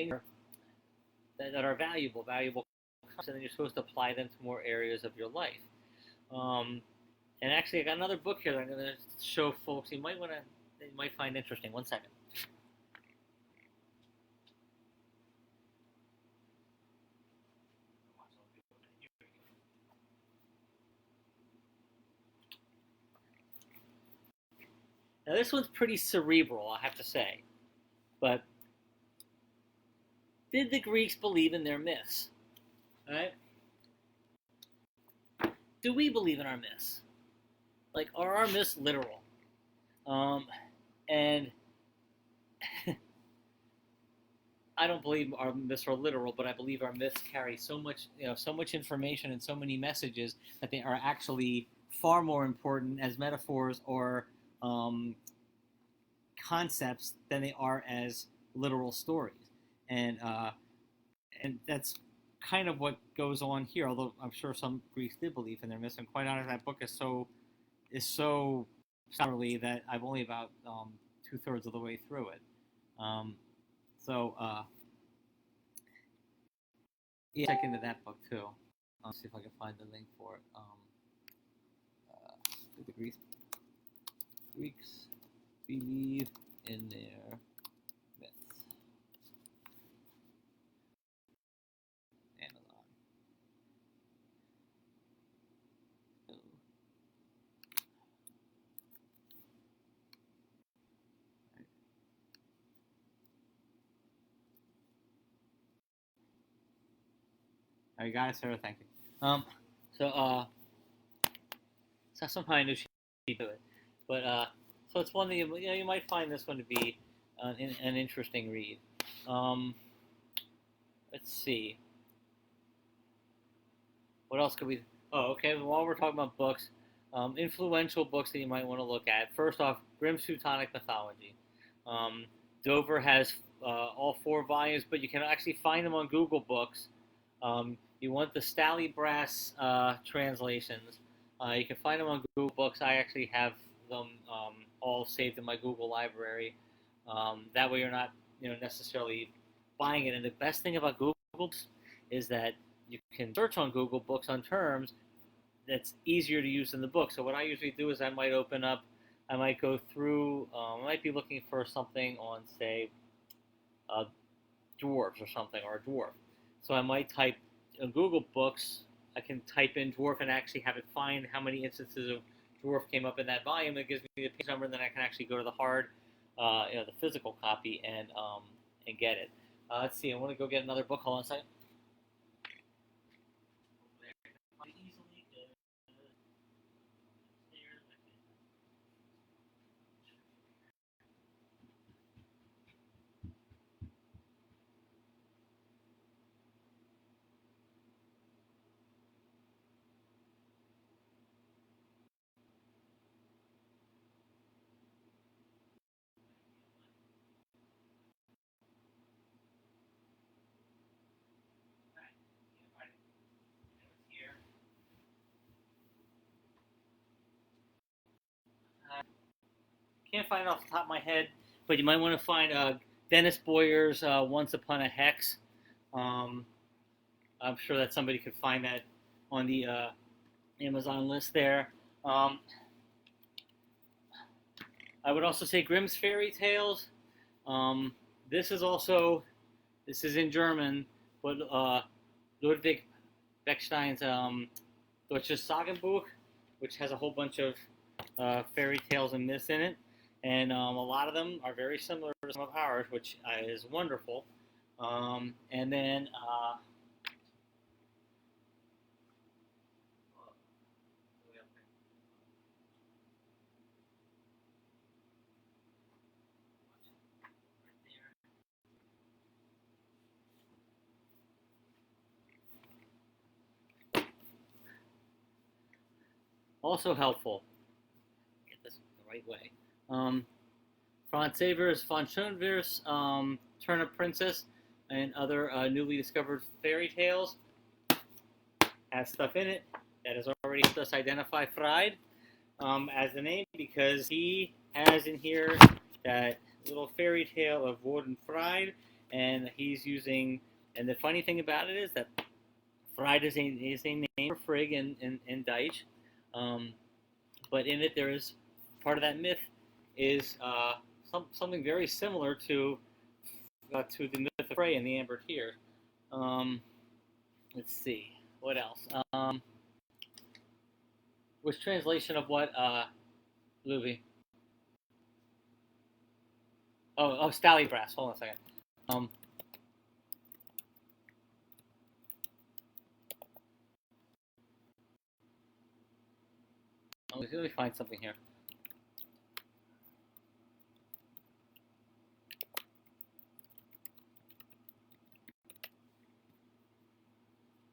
that are valuable concepts, and then you're supposed to apply them to more areas of your life. And actually, I got another book here that I'm going to show folks. You might find interesting. One second. Now this one's pretty cerebral, I have to say. But did the Greeks believe in their myths? All right? Do we believe in our myths? Like, are our myths literal? And I don't believe our myths are literal, but I believe our myths carry so much information and so many messages that they are actually far more important as metaphors or concepts than they are as literal stories. And that's kind of what goes on here. Although I'm sure some Greeks did believe in their myths, and quite honestly, that book is so scholarly that I'm only about 2/3 of the way through it. Yeah, check into that book too. I'll see if I can find the link for it. The Greeks believe in their myths. Amazon. So. Oh, you got it, Sarah. Thank you. So somehow I knew she'd do it, but so it's one that you might find this one to be an interesting read. Let's see. What else could we? Oh, okay. While we're talking about books, influential books that you might want to look at. First off, Grimm's Teutonic Mythology. Dover has all 4 volumes, but you can actually find them on Google Books. You want the Stallybrass translations. You can find them on Google Books. I actually have them all saved in my Google library. That way you're not necessarily buying it. And the best thing about Google Books is that you can search on Google Books on terms that's easier to use in the book. So what I usually do is I might go through, I might be looking for something on, say, dwarves or something, or a dwarf. So I might type in Google Books, I can type in dwarf and actually have it find how many instances of dwarf came up in that volume. It gives me the page number, and then I can actually go to the hard, the physical copy and get it. Let's see, I want to go get another book. Hold on a second. Can't find it off the top of my head, but you might want to find Dennis Boyer's Once Upon a Hex. I'm sure that somebody could find that on the Amazon list there. I would also say Grimm's Fairy Tales. This is in German, but Ludwig Bechstein's Deutsches Sagenbuch, which has a whole bunch of fairy tales and myths in it. And a lot of them are very similar to some of ours, which is wonderful. And then also helpful, get this the right way. Franz Xavier's Von Schoenwehr's Turnip Princess and other newly discovered fairy tales has stuff in it that is already thus identify Fried as the name, because he has in here that little fairy tale of Warden Fried, and he's using. And the funny thing about it is that Fried is a name for Frigg in Deutsch, but in it there is part of that myth is something very similar to the myth of Frey and the Amber Tears. Let's see what else. Which translation of what, Luby? Oh, Stallybrass. Hold on a second. Let me find something here.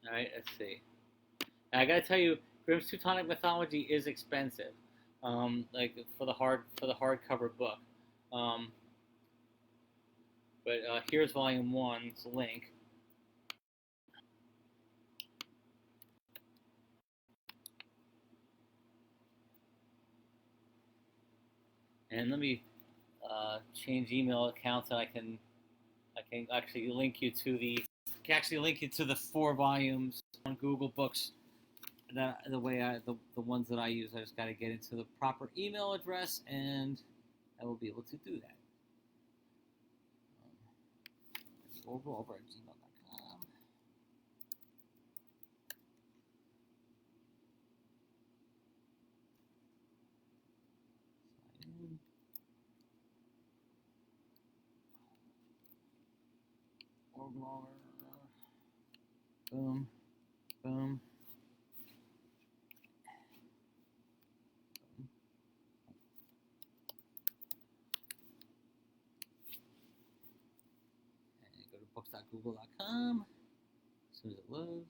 All right, let's see. Now, I gotta tell you, Grimm's Teutonic Mythology is expensive, like for the hardcover book. Um, but here's Volume 1's link. And let me change email accounts, and I can actually link you to the 4 volumes on Google Books. That the ones that I use, I just got to get into the proper email address, and I will be able to do that. Over at gmail.com. Urglaawe. Boom. Boom. And go to books.google.com as soon as it loads.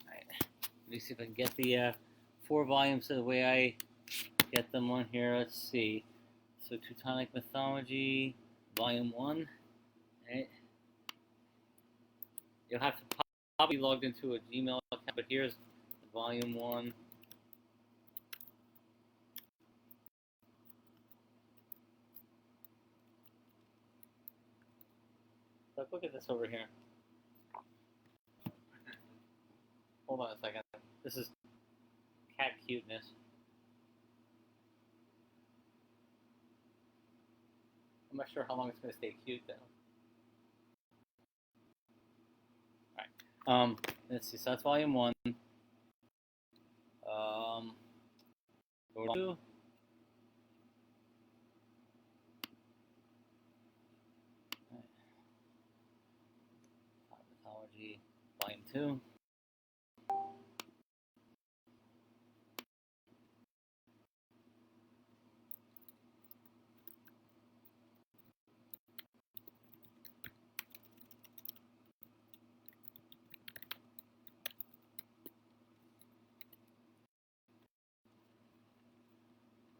Let me see if I can get the 4 volumes the way I get them on here. Let's see. So Teutonic Mythology, Volume 1. Right. You'll have to probably log into a Gmail account, but here's Volume 1. Look at this over here. Hold on a second. This is cat cuteness. I'm not sure how long it's going to stay cute, though. All right. Let's see. So that's Volume 1. Go to Mythology, Volume 2.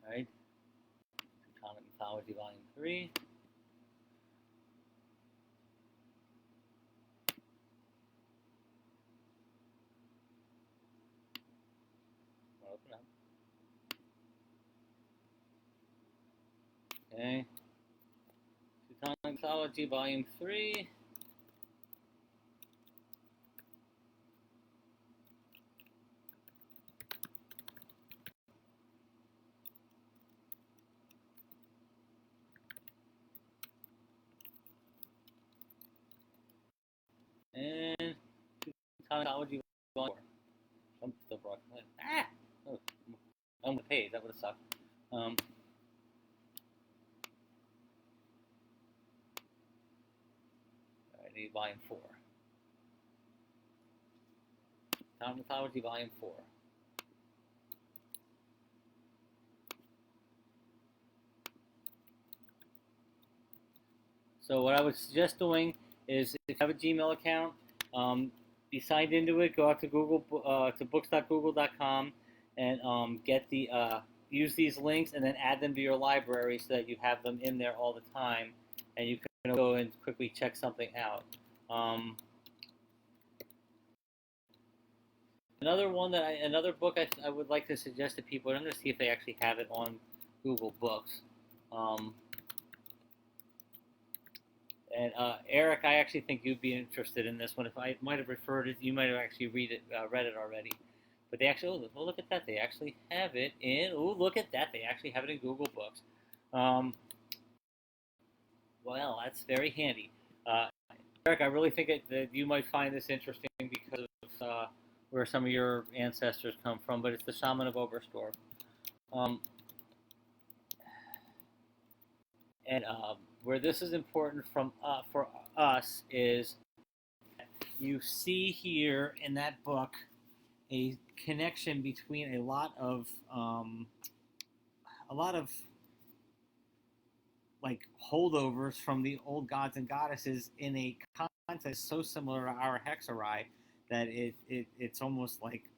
Right. Teutonic Mythology, Volume 3. Open up. Okay. Teutonic Mythology, Volume 3. And Teutonic Mythology, Volume 4. I'm still broken. Ah! Oh, on the page. That would have sucked. I need Volume 4. Teutonic Mythology, Volume 4. So what I would suggest doing is, if you have a Gmail account, be signed into it. Go out to to books.google.com, and get use these links, and then add them to your library so that you have them in there all the time, and you can go and quickly check something out. Another book I would like to suggest to people. I'm going to see if they actually have it on Google Books. Um, and Eric, I actually think you'd be interested in this one. If I might have referred it, you might have actually read it already. But they actually, oh, look at that. They actually have it in. Oh, look at that. They actually have it in Google Books. Um, well, that's very handy. Uh, Eric, I really think that you might find this interesting because of where some of your ancestors come from. But it's the Shaman of Oberstdorf. Um, and where this is important for us is you see here in that book a connection between a lot of like holdovers from the old gods and goddesses in a context so similar to our hexarai that it's almost like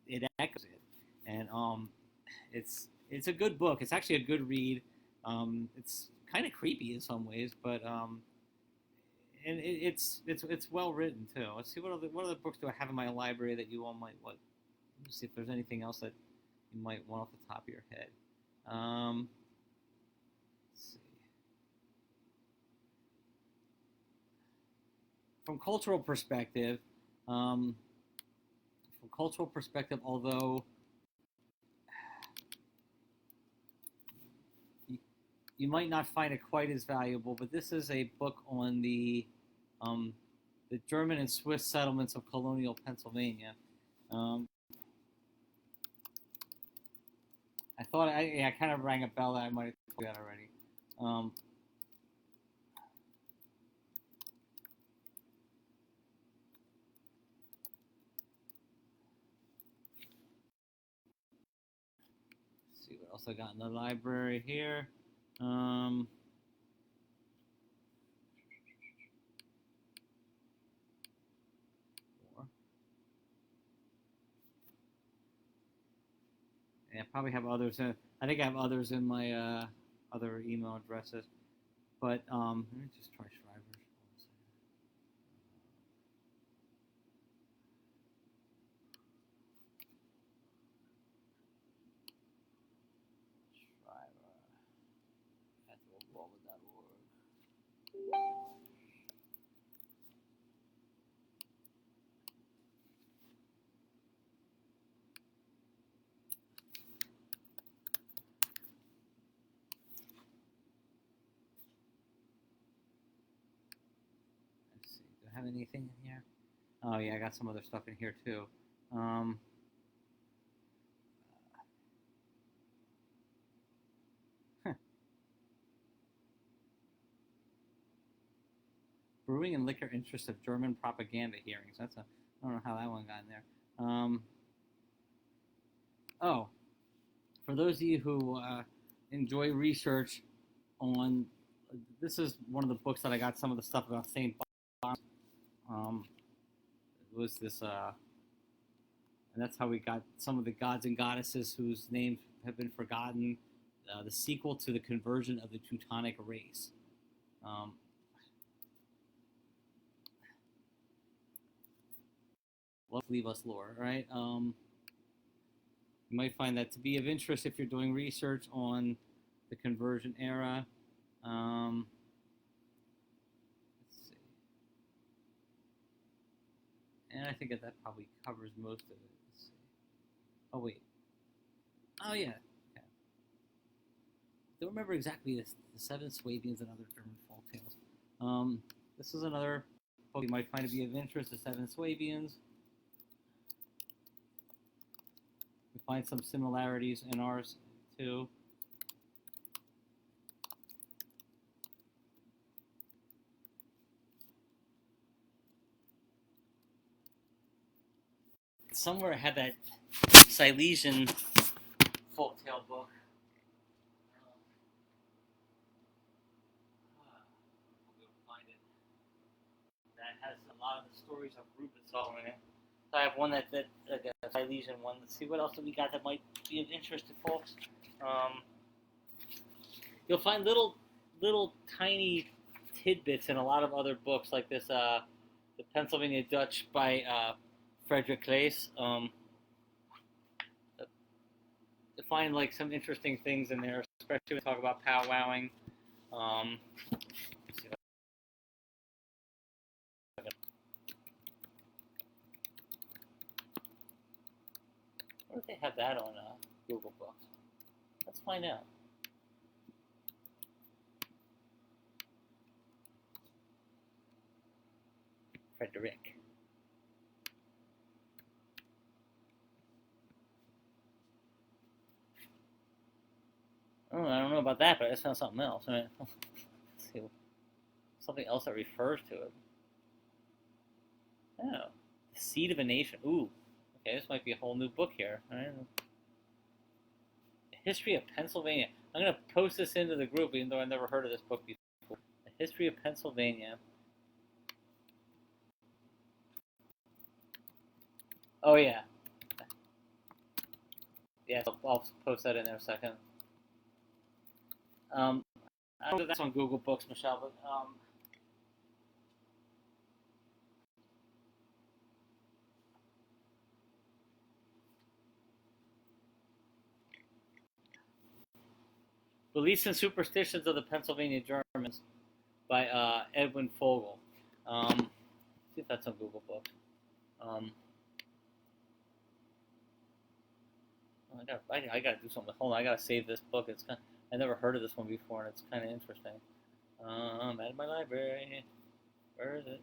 it echoes it, and it's a good book. It's actually a good read. It's kind of creepy in some ways, but and it's well written too. Let's see what other books do I have in my library that you all might want. Let's see if there's anything else that you might want off the top of your head. Let's see. From cultural perspective, although you might not find it quite as valuable, but this is a book on the German and Swiss settlements of colonial Pennsylvania. I thought I kind of rang a bell that I might have told you that already. Let's see what else I got in the library here. Yeah, I probably have others. I think I have others in my other email addresses. But let me just try Shriver's. Shriver at urglaawe.org. Let's see. Do I have anything in here? Oh yeah, I got some other stuff in here too. Brewing and liquor interests of German propaganda hearings. I don't know how that one got in there. Oh, for those of you who enjoy research on, this is one of the books that I got some of the stuff about Saint Bob. It was this, and that's how we got some of the gods and goddesses whose names have been forgotten. The sequel to the conversion of the Teutonic race. Leave us lore, right? You might find that to be of interest if you're doing research on the conversion era. Let's see. And I think that probably covers most of it. Let's see. Oh, wait. Oh, yeah. Okay. Don't remember exactly the seven Swabians and other German folk tales. This is another book you might find to be of interest, the seven Swabians. We find some similarities in ours too. Somewhere I had that Silesian folktale book. We'll find it. That has a lot of the stories of Rubensall in it. So I have one that a Silesian one. Let's see what else we got that might be of interest to folks. You'll find little tiny tidbits in a lot of other books like this. The Pennsylvania Dutch by Frederick Claes. To find like some interesting things in there, especially when we talk about powwowing. Let's see if I wonder if they have that on Google Books. Let's find out. Frederick. Oh, I don't know about that, but it sounds something else. I mean, let's see, something else that refers to it. Oh, the seed of a nation. Ooh, okay, this might be a whole new book here. All right. The history of Pennsylvania. I'm gonna post this into the group, even though I never heard of this book before. The history of Pennsylvania. Oh yeah, yeah. I'll post that in there a second. I don't know if that's on Google Books, Michelle, but Beliefs and Superstitions of the Pennsylvania Germans by Edwin Fogel. See if that's on Google Books. I gotta do something. Hold on, I gotta save this book. I never heard of this one before, and it's kind of interesting. I'm at my library. Where is it?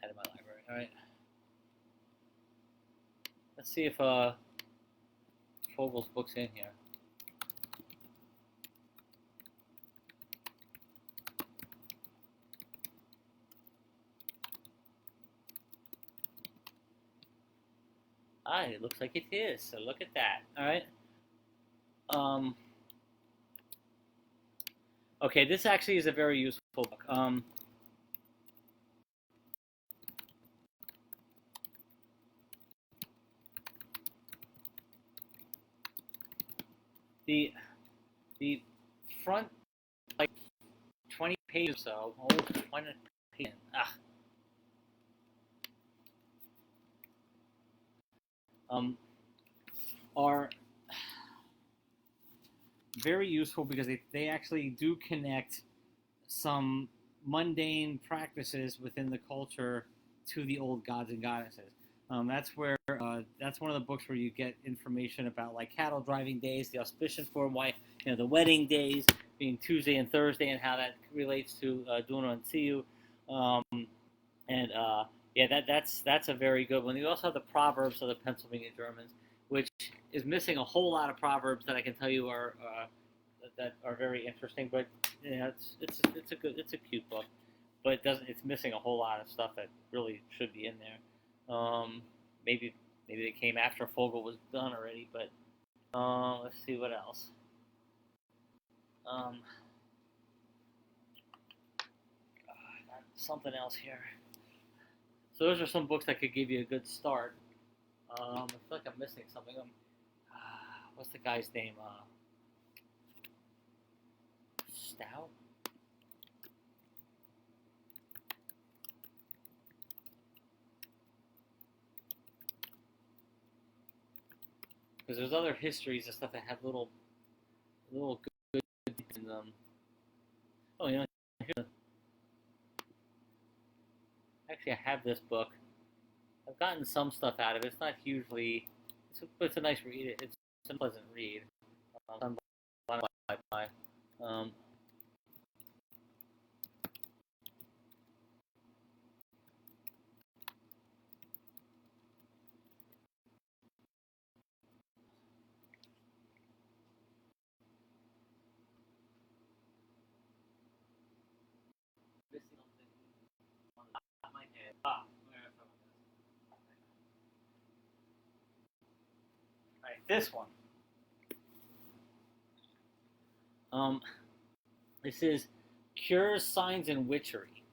Out of my library. All right. Let's see if Fogel's book's in here. It looks like it is. So look at that. All right. Okay, this actually is a very useful book. The front, like 20 pages or so. Oh, 20 pages. Are very useful because they actually do connect some mundane practices within the culture to the old gods and goddesses. That's where that's one of the books where you get information about like cattle driving days, the auspicious for why the wedding days being Tuesday and Thursday, and how that relates to Duno and Tsiu. And yeah, that's a very good one. You also have the Proverbs of the Pennsylvania Germans, which is missing a whole lot of proverbs that I can tell you are that are very interesting. But it's a cute book, but it's missing a whole lot of stuff that really should be in there. Maybe they came after Fogel was done already, but let's see what else. Something else here. So those are some books that could give you a good start. I feel like I'm missing something. What's the guy's name? Stout? Because there's other histories and stuff that have little good in them. Oh, here. Actually, I have this book. I've gotten some stuff out of it. It's not hugely, but it's a nice read. It's a pleasant read. This one. This is Cures, Signs, and Witchery.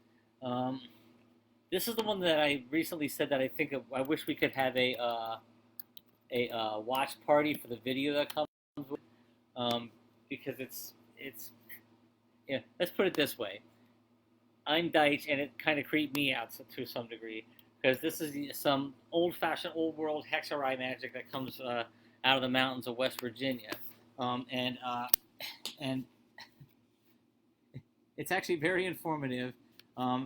This is the one that I recently said that I wish we could have a watch party for the video that comes with, because it's yeah. Let's put it this way: I'm Deitch, and it kind of creeped me out to some degree because this is some old-fashioned, old-world hexerei magic that comes out of the mountains of West Virginia, and it's actually very informative.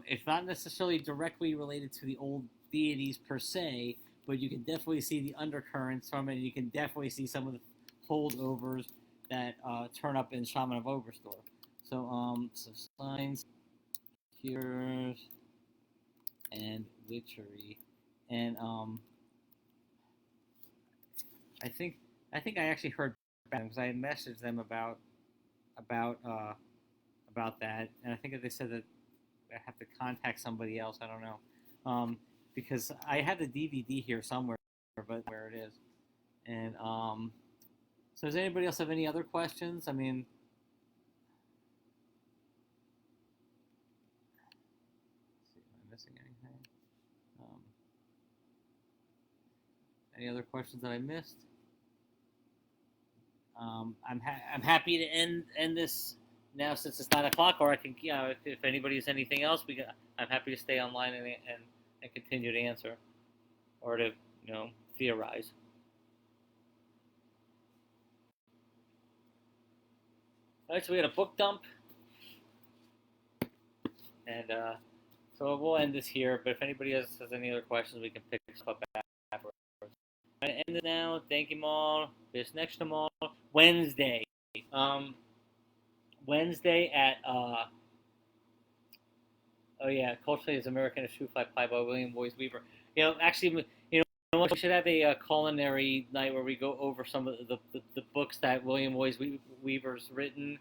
It's not necessarily directly related to the old deities per se, but you can definitely see the undercurrents from it. And you can definitely see some of the holdovers that turn up in Shaman of Overstore. So signs, cures, and witchery, and I think I actually heard back because I had messaged them about about that, and I think that they said that I have to contact somebody else. I don't know, because I have the DVD here somewhere, but where it is. And so does anybody else have any other questions? I mean, let's see, am I missing anything? Um, any other questions that I missed? I'm happy to end this now since it's 9 o'clock, or I can, if anybody has anything else, I'm happy to stay online and continue to answer or to theorize. All right, so we had a book dump, and so we'll end this here. But if anybody has any other questions, we can pick up afterwards. I'm gonna end it now. Thank you all. Bis next Mal. Wednesday. Wednesday at oh yeah, Culturally is American a Shoe Fly Pie by William Boyce Weaver. Actually, we should have a culinary night where we go over some of the books that William Boyce Weaver's written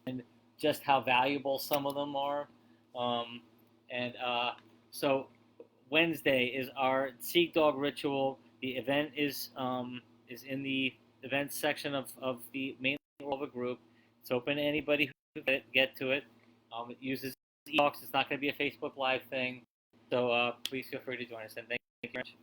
and just how valuable some of them are. And so Wednesday is our Ziegdaag ritual. The event is in the events section of the main of a group. It's open to anybody who can get to it. It uses e-talks. It's not going to be a Facebook Live thing. So please feel free to join us. And thank you very much.